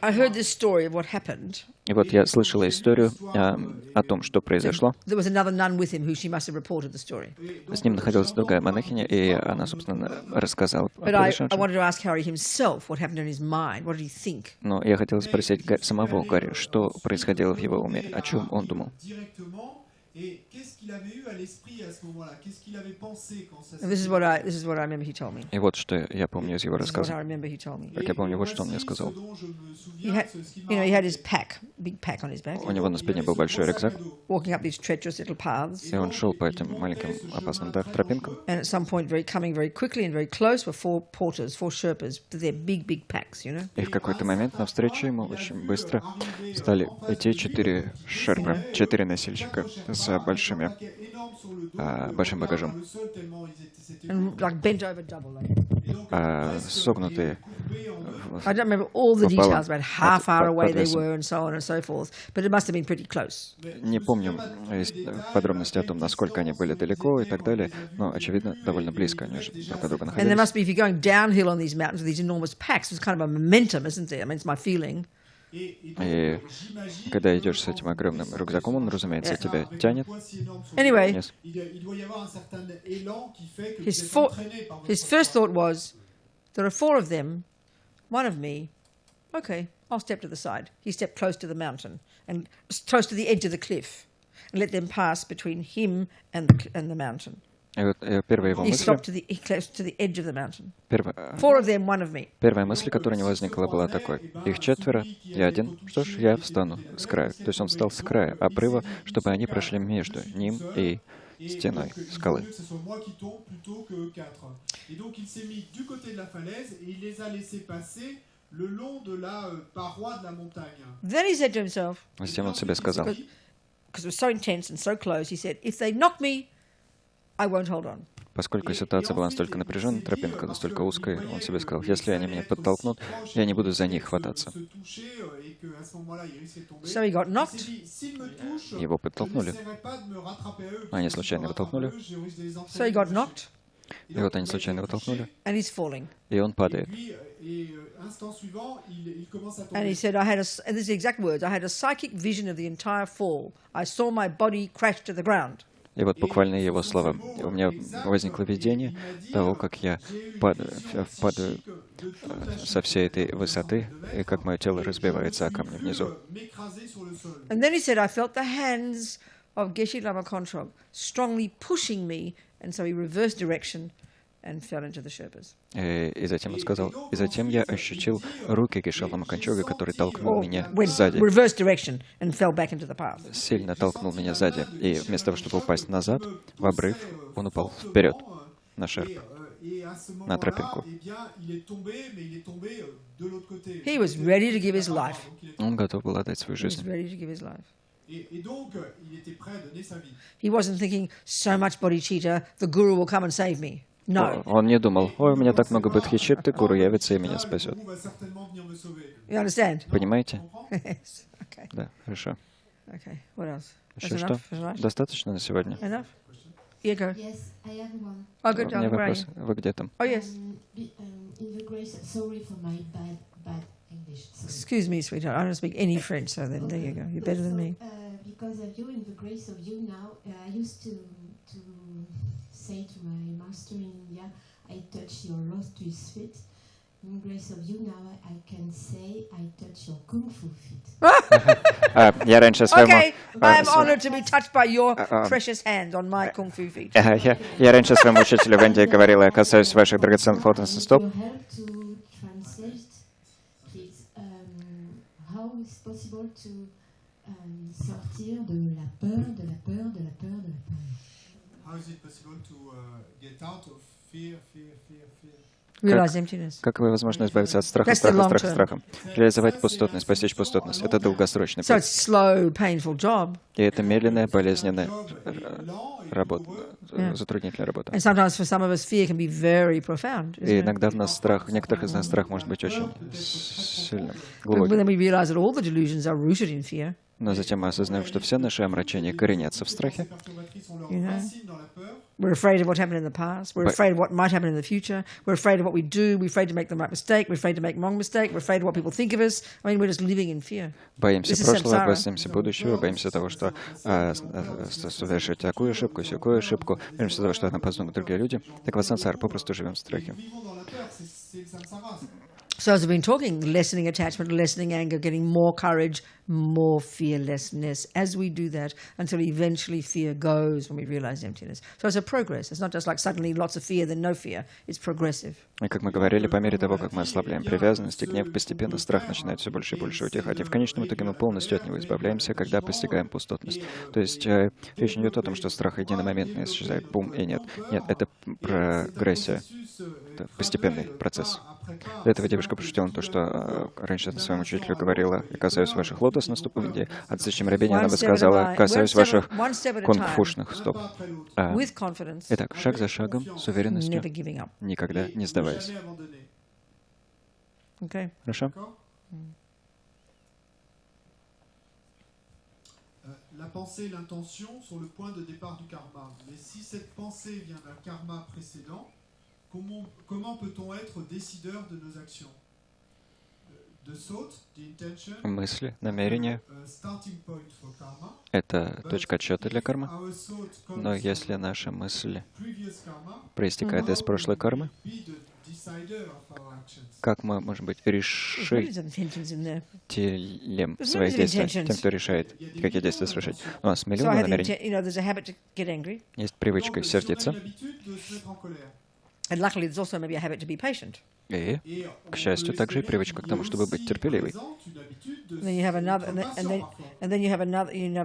Speaker 1: I heard this story of what happened.
Speaker 2: И вот я слышала историю о том, что произошло.
Speaker 1: There was another nun with him who she must have reported the story.
Speaker 2: С ним находилась другая монахиня, и она, собственно, рассказала о
Speaker 1: But I
Speaker 2: произошедшем.
Speaker 1: wanted to ask Harry himself what happened in his mind. What did he think?
Speaker 2: Но я хотел спросить самого Гарри, что происходило в его уме, о чем он думал.
Speaker 1: And this is what I remember he told me.
Speaker 2: И вот что я помню из его
Speaker 1: This is what
Speaker 2: рассказа.
Speaker 1: I remember he told me.
Speaker 2: Как я помню, вот что он мне сказал.
Speaker 1: He had his pack, big pack on his back,
Speaker 2: У него на спине был большой рюкзак,
Speaker 1: walking up these treacherous little paths.
Speaker 2: и он шел по этим маленьким опасным тропинкам.
Speaker 1: And at some point, coming very quickly and very close, were 4 porters, 4 Sherpas, with their big packs,
Speaker 2: И в какой-то момент навстречу ему очень быстро стали идти 4 шерпы, 4 носильщика с большим багажом,
Speaker 1: And like bent over double. Like.
Speaker 2: согнутые
Speaker 1: I don't remember all the
Speaker 2: пополам
Speaker 1: details about how far
Speaker 2: под
Speaker 1: away they
Speaker 2: весом.
Speaker 1: were and so on and so forth, but it must have been pretty close.
Speaker 2: Не помню подробности о том, насколько они были далеко и так далее, но, очевидно, довольно близко они же друг от друга
Speaker 1: And there
Speaker 2: находились.
Speaker 1: must be, if you're going downhill on these mountains with these enormous packs, it's kind of a momentum, isn't there? I mean, it's my feeling.
Speaker 2: И когда идешь с этим огромным рюкзаком, он, разумеется, тебя тянет.
Speaker 1: Anyway,
Speaker 2: Yes.
Speaker 1: his first thought was, there are 4 of them, 1 of me. Okay, I'll step to the side. He stepped close to the mountain and close to the edge of the cliff and let them pass between him and the mountain.
Speaker 2: И вот первая его
Speaker 1: He
Speaker 2: мысль,
Speaker 1: stopped he close to the edge of the mountain. 4 of them, 1 of me.
Speaker 2: первая мысль, которая у него возникла, была такой: их 4, я один, что ж, я встану с краю. То есть он встал с края обрыва, чтобы они прошли между ним и стеной скалы.
Speaker 1: Then he said to himself,
Speaker 2: Затем он себе сказал,
Speaker 1: because it was so intense and so close, he said, if they knock me, I won't hold on.
Speaker 2: поскольку ситуация была настолько напряженной, тропинка настолько узкая, он себе сказал, если они меня подтолкнут, я не буду за них хвататься.
Speaker 1: So he got knocked,
Speaker 2: Его подтолкнули. Они случайно его толкнули.
Speaker 1: so he got knocked,
Speaker 2: И вот они случайно его толкнули,
Speaker 1: and he's falling.
Speaker 2: и он падает.
Speaker 1: And he said, and this is the exact words, I had a psychic vision of the entire fall. I saw my body crash to the ground.
Speaker 2: И вот буквально его слова. У меня возникло видение того, как я падаю со всей этой высоты, и как мое тело разбивается о камни внизу.
Speaker 1: And then he said, I felt the hands of Geshe Lama Konsrog strongly pushing me, and so he reversed direction and fell into the Sherpas.
Speaker 2: И затем он сказал, и затем я ощутил руки Гешалама Канчога, который толкнул меня
Speaker 1: Went
Speaker 2: сзади.
Speaker 1: reverse direction and fell back into the path.
Speaker 2: Сильно толкнул меня сзади. И вместо того, чтобы упасть назад, в обрыв, он упал вперед, на шерп, на тропинку.
Speaker 1: He was ready to give his life.
Speaker 2: Он готов был отдать свою
Speaker 1: He was
Speaker 2: жизнь.
Speaker 1: ready to give his life.
Speaker 3: Et donc, il était prêt à donner sa vie.
Speaker 1: He wasn't thinking, so much bodhicitta, the guru will come and save me. No.
Speaker 2: Он не думал, ой, у меня так много бодхичитты, гуру явится и меня спасет.
Speaker 3: Le guru va certainement venir me sauver.
Speaker 1: You understand?
Speaker 2: Понимаете?
Speaker 1: Yes. Okay.
Speaker 2: Да, хорошо.
Speaker 1: Okay. What else?
Speaker 2: Еще
Speaker 1: That's
Speaker 2: что?
Speaker 1: enough? Is that
Speaker 2: Достаточно на сегодня?
Speaker 1: enough? Yeah, go.
Speaker 5: Yes, I have one.
Speaker 1: Oh,
Speaker 2: У
Speaker 1: good.
Speaker 2: меня
Speaker 1: Where are
Speaker 2: вопрос.
Speaker 1: you?
Speaker 2: Вы где там?
Speaker 1: Oh, yes.
Speaker 5: In the grace, sorry for my bad English. Sorry.
Speaker 1: Excuse me, sweetheart. I don't speak any French, so then there you go. You're better than me.
Speaker 5: Because of you, in the grace of you now, I used to say to my master in India, I touch your lotus feet. In grace of you now, I can say I touch your kung fu feet.
Speaker 2: Я раньше своему...
Speaker 1: Okay, I am honored to be touched by your precious hand on my kung fu feet.
Speaker 2: Я раньше своему учителю в Индии говорил, я касаюсь ваших драгоценных лотосных стоп.
Speaker 5: Your help to translate, please. How is possible to sortir de la peur, de la peur, de la peur, de la peur?
Speaker 3: How is it possible to get out of fear?
Speaker 1: Realize emptiness.
Speaker 2: Как возможно избавиться от страха,
Speaker 1: That's the
Speaker 2: страха,
Speaker 1: long
Speaker 2: страха,
Speaker 1: term.
Speaker 2: страха? Реализовать пустотность, постичь пустотность. Это долгосрочный
Speaker 1: So
Speaker 2: путь.
Speaker 1: it's slow, painful job.
Speaker 2: И это медленная, болезненная работа, затруднительная работа.
Speaker 1: And sometimes for some of us, fear can be very profound. Isn't
Speaker 2: И
Speaker 1: it?
Speaker 2: иногда в нас страх, в некоторых из нас страх может быть очень сильным,
Speaker 1: But
Speaker 2: глубоким.
Speaker 1: then we realize that all the delusions are rooted in fear.
Speaker 2: Но затем мы осознаем, что все наши омрачения коренятся в страхе.
Speaker 1: We're afraid of what happened in the past. We're afraid of what might happen in the future. We're afraid of what we do. We're afraid to make the right mistake. We're afraid to make the wrong mistake. We're afraid of what people think of us. I mean, we're just living in fear.
Speaker 2: Боимся
Speaker 1: This is
Speaker 2: прошлого,
Speaker 1: samsara.
Speaker 2: боимся будущего, боимся того, что совершить такую ошибку, сякую ошибку, боимся того, что она познают другие люди. Так вот, сансар, попросту живем в страхе.
Speaker 1: So as we've been talking, lessening attachment, lessening anger, getting more courage, more fearlessness as we do that until eventually fear goes when we realize emptiness. So it's a progress. It's not just like suddenly lots of fear, then no fear. It's progressive.
Speaker 2: И как мы говорили, по мере того, как мы ослабляем привязанность и гнев, постепенно страх начинает все больше и больше утихать. И в конечном итоге мы полностью от него избавляемся, когда постигаем пустотность. То есть речь не идет о том, что страх единомоментно исчезает, бум, и нет. Нет, это прогрессия, это постепенный процесс. До этого девушка пошутила то, что раньше она своему учителю говорила, я касаюсь ваших лотосных стоп в Индии, а в следующем рабине она бы сказала, касаюсь ваших кунг-фушных стоп. Итак, шаг за шагом, с уверенностью, никогда не сдаваясь. Хорошо?
Speaker 3: La pensée et l'intention sont le point de départ du karma. Mais si cette pensée vient d'un karma précédent, comment peut-on être décideur de nos actions? The thought, the intention,
Speaker 2: мысли, намерения
Speaker 3: starting point for karma.
Speaker 2: — это точка отсчета для кармы.
Speaker 3: Our thought comes
Speaker 2: Но если наша мысль
Speaker 3: from previous karma,
Speaker 2: проистекает из прошлой кармы,
Speaker 3: be the decider of our actions.
Speaker 2: как мы можем быть решителем своих действий, тем, кто решает, какие действия совершить? У нас миллионы намерений. Есть привычка сердиться.
Speaker 1: And luckily, there's also maybe a habit to be patient.
Speaker 2: И, к счастью, также и привычка к тому, чтобы быть терпеливой.
Speaker 1: And then you have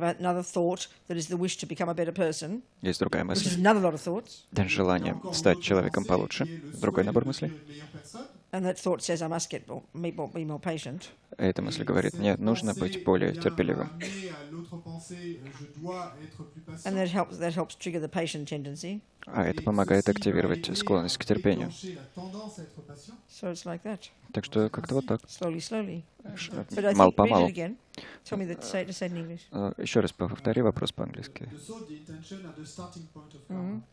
Speaker 1: another thought that is the wish to become a better person.
Speaker 2: Есть другая
Speaker 1: Which
Speaker 2: мысль.
Speaker 1: is another lot of thoughts.
Speaker 2: Желание стать человеком получше. Другой набор мыслей.
Speaker 1: And that thought says, I must be more patient.
Speaker 2: Эта мысль говорит, мне нужно быть более терпеливым.
Speaker 1: And that helps trigger the patient tendency.
Speaker 2: А это помогает активировать склонность к терпению.
Speaker 1: So it's like that.
Speaker 2: Так что как-то вот так.
Speaker 1: Slowly. But I think, read
Speaker 2: Мало-помалу.
Speaker 1: it again. Tell me say it in English.
Speaker 2: Еще раз повтори вопрос по-английски.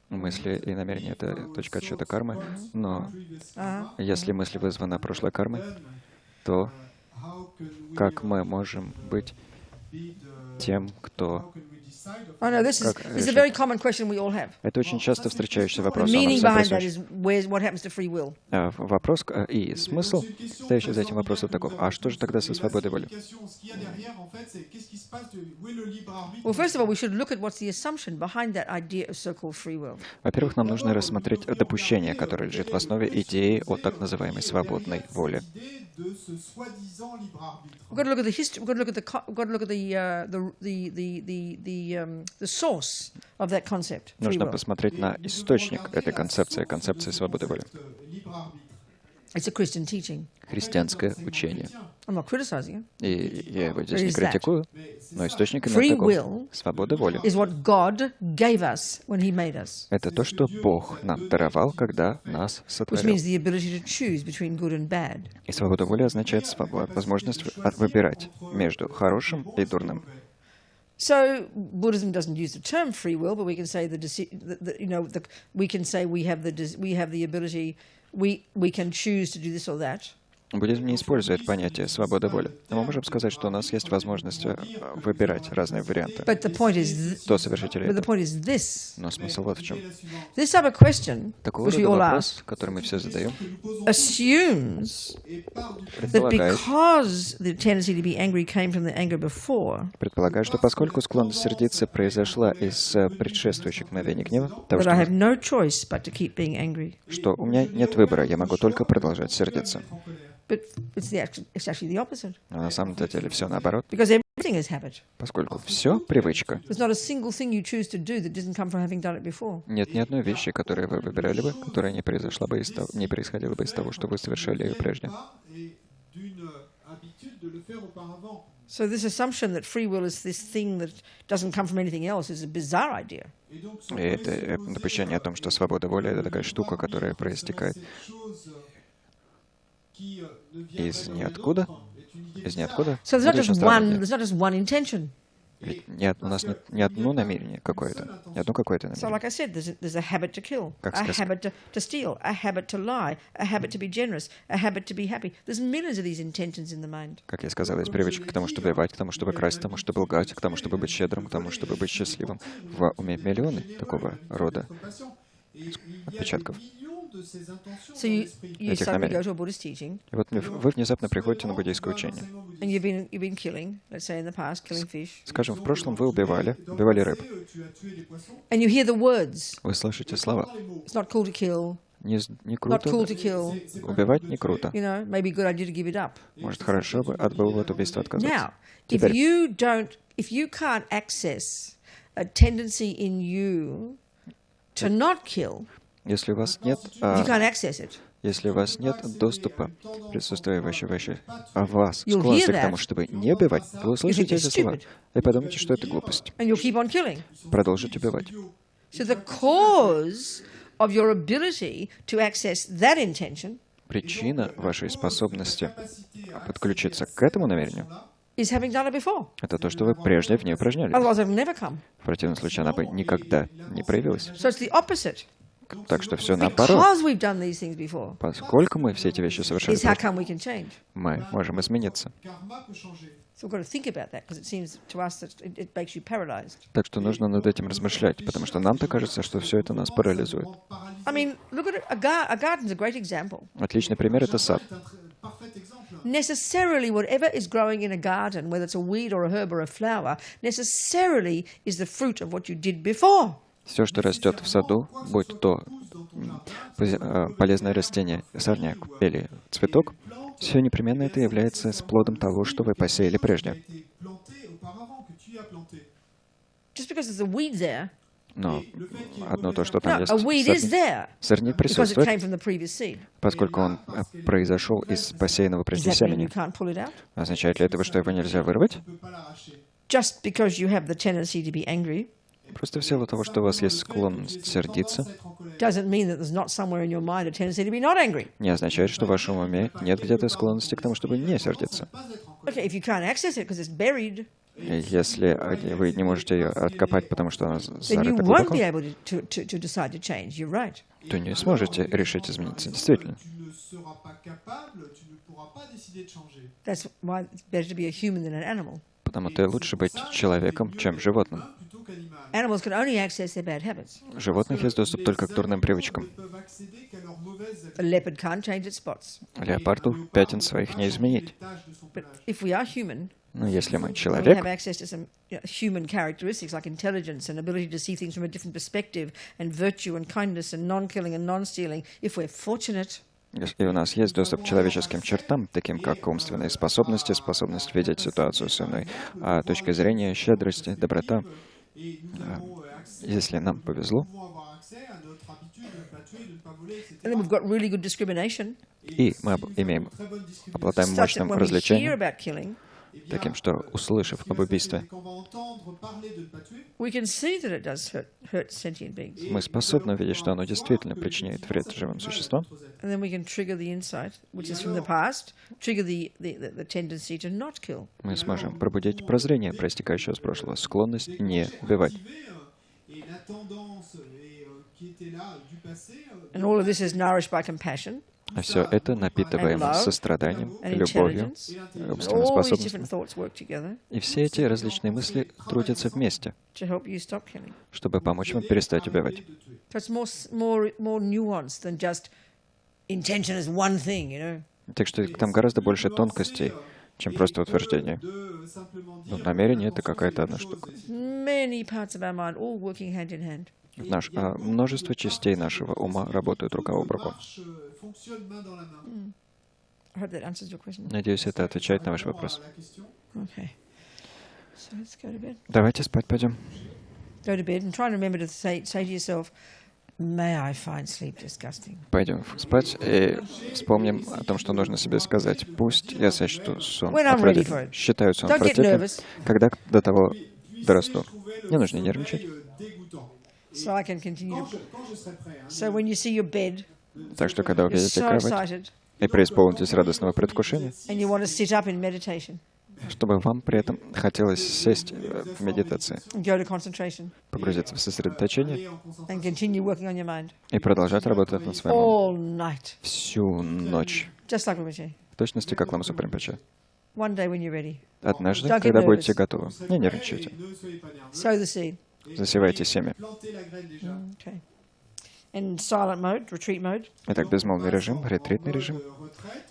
Speaker 2: Мысли и намерения — это точка отсчета кармы, но если мысль вызвана прошлой кармой, то как мы можем быть тем, кто
Speaker 1: I know this is a very common question we all have.
Speaker 2: Это очень часто встречающийся вопрос.
Speaker 1: The meaning behind that is what happens to free will.
Speaker 2: Вопрос и смысл, стоящий за этим вопросом, таков. А что же тогда со свободой воли?
Speaker 1: Well, first of all, we should look at what's the assumption behind that idea of so-called free will.
Speaker 2: Во-первых, нам нужно рассмотреть допущение, которое лежит в основе идеи о так называемой свободной воле.
Speaker 1: We've got to look at the history. We've got to look at the source of that concept.
Speaker 2: Нужно посмотреть на источник этой концепции свободы воли.
Speaker 1: It's a Christian teaching.
Speaker 2: Христианское учение.
Speaker 1: I'm not criticizing it.
Speaker 2: И я его здесь не критикую, но источник
Speaker 1: Free
Speaker 2: именно
Speaker 1: will
Speaker 2: таков. Свобода воли.
Speaker 1: Is what God gave us when He made us.
Speaker 2: Это то, что Бог нам даровал, когда нас
Speaker 1: Which
Speaker 2: сотворил.
Speaker 1: means the ability to choose between good and bad.
Speaker 2: И свобода воли означает возможность выбирать между хорошим и дурным.
Speaker 1: So Buddhism doesn't use the term free will, but we can say we can say we have the ability. We can choose to do this or that.
Speaker 2: Буддизм не использует понятие свобода воли. Но мы можем сказать, что у нас есть возможность выбирать разные варианты. Кто совершитель этого? Но смысл вот в чем.
Speaker 1: This type of question,
Speaker 2: Такого
Speaker 1: which we
Speaker 2: рода
Speaker 1: all
Speaker 2: вопрос,
Speaker 1: ask,
Speaker 2: который мы все задаем,
Speaker 1: assumes that because the tendency to be angry came from the anger before,
Speaker 2: предполагаю, что поскольку склонность сердиться произошла из предшествующих мгновений гнева, того,
Speaker 1: that I have no choice but to keep being angry.
Speaker 2: что у меня нет выбора, я могу только продолжать сердиться.
Speaker 1: But it's actually the opposite.
Speaker 2: А на самом деле все наоборот,
Speaker 1: Because everything is habit.
Speaker 2: поскольку все привычка.
Speaker 1: There's not a single thing you choose to do that doesn't come from having done it before.
Speaker 2: Нет ни одной вещи, которую вы выбирали бы, которая не произошла бы не происходила бы из того, что вы совершали ее прежде.
Speaker 1: So this assumption that free will is this thing that doesn't come from anything else is a bizarre idea.
Speaker 2: И это допущение о том, что свобода воли — это такая штука, которая проистекает из ниоткуда. Из ниоткуда.
Speaker 1: So there's not just one intention.
Speaker 2: Ведь у нас нет ни одно намерение какое-то, ни одно какое-то
Speaker 1: So,
Speaker 2: намерение.
Speaker 1: like I said, there's a habit to kill,
Speaker 2: Как
Speaker 1: a
Speaker 2: сказано.
Speaker 1: habit to steal, a habit to lie, a habit to be generous, a habit to be happy. There's millions of these intentions in the mind.
Speaker 2: Как я сказал, есть привычка к тому, чтобы убивать, к тому, чтобы красть, к тому, чтобы лгать, к тому, чтобы быть щедрым, к тому, чтобы быть счастливым. В уме миллионы такого рода отпечатков.
Speaker 1: So you
Speaker 2: Этих
Speaker 1: suddenly
Speaker 2: намерений.
Speaker 1: go to a Buddhist teaching,
Speaker 2: И вот вы внезапно приходите на буддийское учение.
Speaker 1: and you've been killing, let's say in the past, killing fish,
Speaker 2: Скажем, в прошлом вы убивали рыб.
Speaker 1: and you hear the words.
Speaker 2: Вы слышите слова.
Speaker 1: It's not cool to kill.
Speaker 2: Не
Speaker 1: Not
Speaker 2: круто.
Speaker 1: cool to kill.
Speaker 2: Убивать не круто.
Speaker 1: You know, maybe a good idea to give it up.
Speaker 2: Может, хорошо бы от было от убийства отказаться.
Speaker 1: Now, if
Speaker 2: Теперь,
Speaker 1: you can't access a tendency in you to not kill,
Speaker 2: если у вас нет,
Speaker 1: if you can't access it,
Speaker 2: если у вас нет доступа, присутствия вас,
Speaker 1: You'll
Speaker 2: склонности
Speaker 1: hear
Speaker 2: к тому,
Speaker 1: that.
Speaker 2: чтобы не убивать, вы услышите
Speaker 1: it's
Speaker 2: эти слова
Speaker 1: stupid.
Speaker 2: и подумаете, что это глупость.
Speaker 1: and you'll keep on killing.
Speaker 2: Продолжить убивать.
Speaker 1: So the cause of your ability to access that intention
Speaker 2: Причина вашей способности подключиться к этому намерению
Speaker 1: is having done it before.
Speaker 2: — это то, что вы прежде в ней упражнялись.
Speaker 1: Otherwise, it will never come.
Speaker 2: В противном случае она бы никогда не проявилась.
Speaker 1: So it's the opposite.
Speaker 2: Так что все наоборот.
Speaker 1: Because we've done these things before,
Speaker 2: Поскольку мы все эти вещи совершали,
Speaker 1: is how come we can change.
Speaker 2: мы можем измениться.
Speaker 1: So we've got to think about that because it seems to us that it makes you paralyzed.
Speaker 2: Так что нужно над этим размышлять, потому что нам-то кажется, что все это нас парализует.
Speaker 1: I mean, look at it. A garden's a great example.
Speaker 2: Отличный пример — это сад.
Speaker 1: Necessarily, whatever is growing in a garden, whether it's a weed or a herb or a flower, necessarily is the fruit of what you did before.
Speaker 2: Все, что растет в саду, будь то полезное растение, сорняк или цветок, все непременно это является плодом того, что вы посеяли прежде.
Speaker 1: Just because there's a weed there,
Speaker 2: Но одно то, что там
Speaker 1: no,
Speaker 2: есть
Speaker 1: a weed is
Speaker 2: сорняк,
Speaker 1: there
Speaker 2: сорняк
Speaker 1: because it
Speaker 2: присутствует,
Speaker 1: came from the previous seed.
Speaker 2: поскольку он произошел из посеянного
Speaker 1: Does
Speaker 2: прежде
Speaker 1: that mean
Speaker 2: семени.
Speaker 1: you can't pull it out?
Speaker 2: Означает ли это, что его нельзя вырвать?
Speaker 1: Just because you have the tendency to be angry
Speaker 2: Просто в силу того, что у вас есть склонность сердиться,
Speaker 1: doesn't mean that there's not somewhere in your mind a tendency to be not angry.
Speaker 2: не означает, что в вашем уме нет где-то склонности к тому, чтобы не сердиться.
Speaker 1: Okay, if you can't access it because it's buried,
Speaker 2: И если вы не можете ее откопать, потому что она
Speaker 1: then you
Speaker 2: зарыта
Speaker 1: won't
Speaker 2: глубоко,
Speaker 1: be able to decide to change. You're right.
Speaker 2: то не сможете решить измениться. Действительно.
Speaker 1: That's why it's better to be a human than an animal.
Speaker 2: Потому-то лучше быть человеком, чем животным.
Speaker 1: Animals can only access their bad habits.
Speaker 2: У животных есть доступ только к дурным привычкам.
Speaker 1: A leopard can't change its spots.
Speaker 2: Леопарду пятен своих не изменить.
Speaker 1: But if we are human,
Speaker 2: Но если мы
Speaker 1: we have
Speaker 2: человек,
Speaker 1: access to some human characteristics like intelligence and ability to see things from a different perspective and virtue and kindness and non-killing and non-stealing, if we're fortunate,
Speaker 2: если у нас есть доступ к человеческим чертам, таким как умственные способности, способность видеть ситуацию с иной точкой зрения, щедрости, доброта, если нам повезло,
Speaker 1: and then we've got really good discrimination,
Speaker 2: и мы обладаем
Speaker 1: such that
Speaker 2: мощным
Speaker 1: when we hear
Speaker 2: развлечением,
Speaker 1: about killing,
Speaker 2: таким, что, услышав об убийстве,
Speaker 1: we can see that it does hurt sentient beings.
Speaker 2: мы способны увидеть, что оно действительно причиняет вред живым существам,
Speaker 1: And then we can trigger the insight, which is from the past, trigger the tendency to not kill.
Speaker 2: мы сможем пробудить прозрение, проистекающее из прошлого, склонность не убивать.
Speaker 1: And all of this is nourished by compassion,
Speaker 2: А все это напитываемо состраданием, любовью,
Speaker 1: and
Speaker 2: умственной
Speaker 1: all these
Speaker 2: способностью.
Speaker 1: different thoughts work together
Speaker 2: И все эти различные мысли трудятся вместе,
Speaker 1: to help you stop killing.
Speaker 2: чтобы помочь вам перестать убивать.
Speaker 1: So it's more nuanced than just intention is one thing, you know.
Speaker 2: Так что там гораздо больше тонкостей, чем просто утверждение. Но намерение — это какая-то одна штука.
Speaker 1: Many parts of our mind all working hand in hand.
Speaker 2: Множество частей нашего ума работают рука об руку.
Speaker 1: I hope that answers your question.
Speaker 2: Надеюсь, это отвечает на ваш вопрос.
Speaker 1: Okay. So let's go to bed.
Speaker 2: Давайте спать пойдем.
Speaker 1: Go to bed and try and remember to say to yourself, may I find sleep disgusting.
Speaker 2: Пойдем спать и вспомним о том, что нужно себе сказать. Пусть я сочту сон
Speaker 1: When I'm ready for
Speaker 2: отвратительным.
Speaker 1: it.
Speaker 2: Считаю сон
Speaker 1: Don't get
Speaker 2: отвратительным,
Speaker 1: nervous.
Speaker 2: когда до того дорасту. Не нужно нервничать.
Speaker 1: So I can continue. So when you see your bed,
Speaker 2: Так что, когда
Speaker 1: you're
Speaker 2: увидите
Speaker 1: so
Speaker 2: кровать
Speaker 1: excited,
Speaker 2: и преисполнитесь радостного предвкушения,
Speaker 1: and you want to sit up in meditation
Speaker 2: чтобы вам при этом хотелось сесть в медитации,
Speaker 1: and go to concentration
Speaker 2: погрузиться в сосредоточение
Speaker 1: and continue working on your mind
Speaker 2: и продолжать работать над своим умом
Speaker 1: all night,
Speaker 2: всю ночь,
Speaker 1: just like Rinpoche.
Speaker 2: в точности, как Лама Супримпаче.
Speaker 1: One day when you're ready,
Speaker 2: Однажды,
Speaker 1: Don't get
Speaker 2: когда
Speaker 1: nervous.
Speaker 2: будете готовы, не нервничайте,
Speaker 1: sow the seed.
Speaker 2: засевайте семя.
Speaker 1: Okay. In silent mode, retreat mode,
Speaker 2: Итак, безмолвный режим, ретритный режим.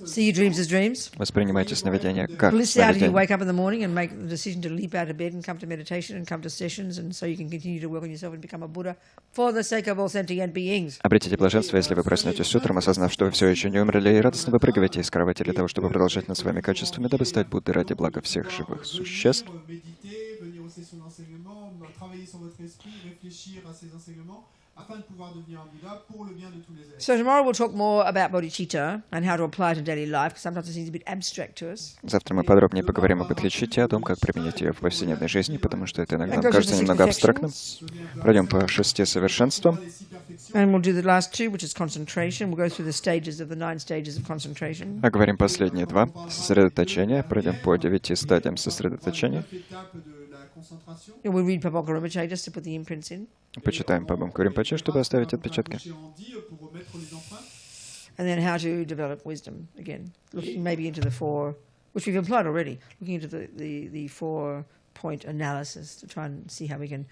Speaker 1: see your dreams as dreams.
Speaker 2: Воспринимайте сновидения как
Speaker 1: Bliss out if you
Speaker 2: сновидения.
Speaker 1: wake up in the morning and make the decision to leap out of bed and come to meditation and come to sessions, and so you can continue to work on yourself and become a Buddha for the sake of all sentient beings.
Speaker 2: Обретите блаженство, если вы проснетесь утром, осознав, что вы все еще не умерли, и радостно выпрыгиваете из кровати для того, чтобы продолжать над своими качествами, дабы стать Буддой ради блага всех живых существ.
Speaker 1: So tomorrow we'll talk more about bodhicitta and how to apply it in daily life, because sometimes it seems a bit abstract to us.
Speaker 2: Завтра мы подробнее поговорим об бодхичитте, о том, как применять ее в повседневной жизни, потому что это иногда кажется немного абстрактным. Пройдем по 6 совершенствам.
Speaker 1: And we'll do the last two, which is concentration. We'll go through the stages of the 9 stages of concentration.
Speaker 2: Оговорим последние два. Сосредоточение. Пройдем по 9 стадиям сосредоточения.
Speaker 1: And we'll read Pabonka Rinpoche just to put the imprints in.
Speaker 2: Почитаем по Бамку Ринпоче, чтобы оставить отпечатки.
Speaker 1: And then how to develop wisdom, again, looking maybe into the 4, which we've applied already, looking into the 4-point analysis to try and see how we can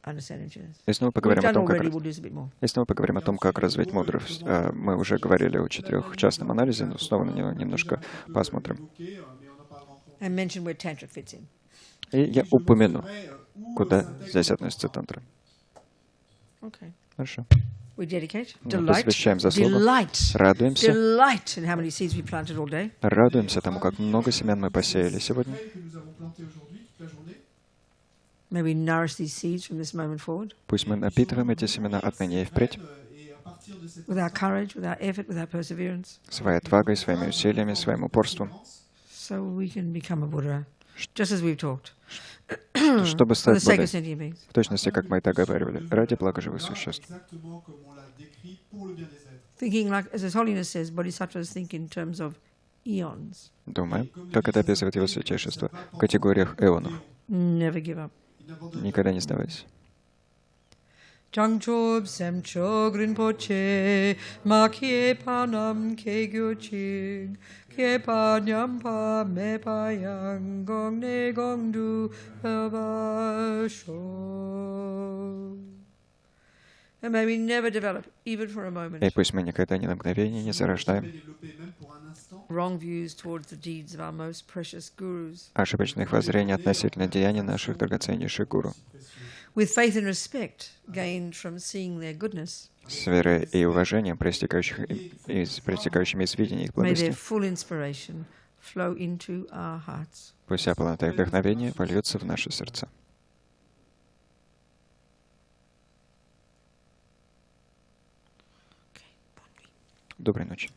Speaker 1: understand each other.
Speaker 2: И снова
Speaker 1: We've
Speaker 2: поговорим о
Speaker 1: done
Speaker 2: том, как...
Speaker 1: already, we'll do this a bit more.
Speaker 2: И снова поговорим о том, как развить мудрость. Мы уже говорили о 4-частном анализе, но снова на него немножко посмотрим.
Speaker 1: And mention where Tantra fits in.
Speaker 2: И я упомяну, куда здесь относится тантра.
Speaker 1: Okay.
Speaker 2: Хорошо.
Speaker 1: We dedicate.
Speaker 2: Мы
Speaker 1: Delight.
Speaker 2: посвящаем заслугу.
Speaker 1: Delight.
Speaker 2: Радуемся.
Speaker 1: Delight in how many seeds we planted all day.
Speaker 2: Радуемся тому, как много семян мы посеяли сегодня.
Speaker 1: May we nourish these seeds from this moment forward
Speaker 2: Пусть мы напитываем эти семена отныне и впредь,
Speaker 1: with our courage, with our effort, with our perseverance,
Speaker 2: своей отвагой, своими усилиями, своим упорством,
Speaker 1: so we can become a Buddha, just as we've talked,
Speaker 2: чтобы
Speaker 1: for the
Speaker 2: стать
Speaker 1: sake of
Speaker 2: Буддой,
Speaker 1: sentient beings.
Speaker 2: в точности, как мы и договаривали, ради блага живых существ.
Speaker 1: Thinking like, as His Holiness says, bodhisattvas think in terms of eons.
Speaker 2: Думаем, как это описывает его святейшество, в категориях эонов.
Speaker 1: Never give up.
Speaker 2: Никогда не сдавайся.
Speaker 1: Jangchob semchog rinpoche, ma kie panam ke gyochig, ke pa nyampa me pa yang gong ne gong du ba sho. And may we never develop, even for a moment,
Speaker 2: И пусть мы никогда ни на мгновение не зарождаем
Speaker 1: wrong views towards the deeds of our most precious gurus.
Speaker 2: ошибочных воззрений относительно деяний наших драгоценнейших гуру.
Speaker 1: With faith and respect gained from seeing their goodness,
Speaker 2: С верой и уважением, проистекающими из видения их
Speaker 1: may their
Speaker 2: благости,
Speaker 1: full inspiration flow into our hearts.
Speaker 2: пусть вся полнота и вдохновение вольются в наши сердца. Доброй ночи.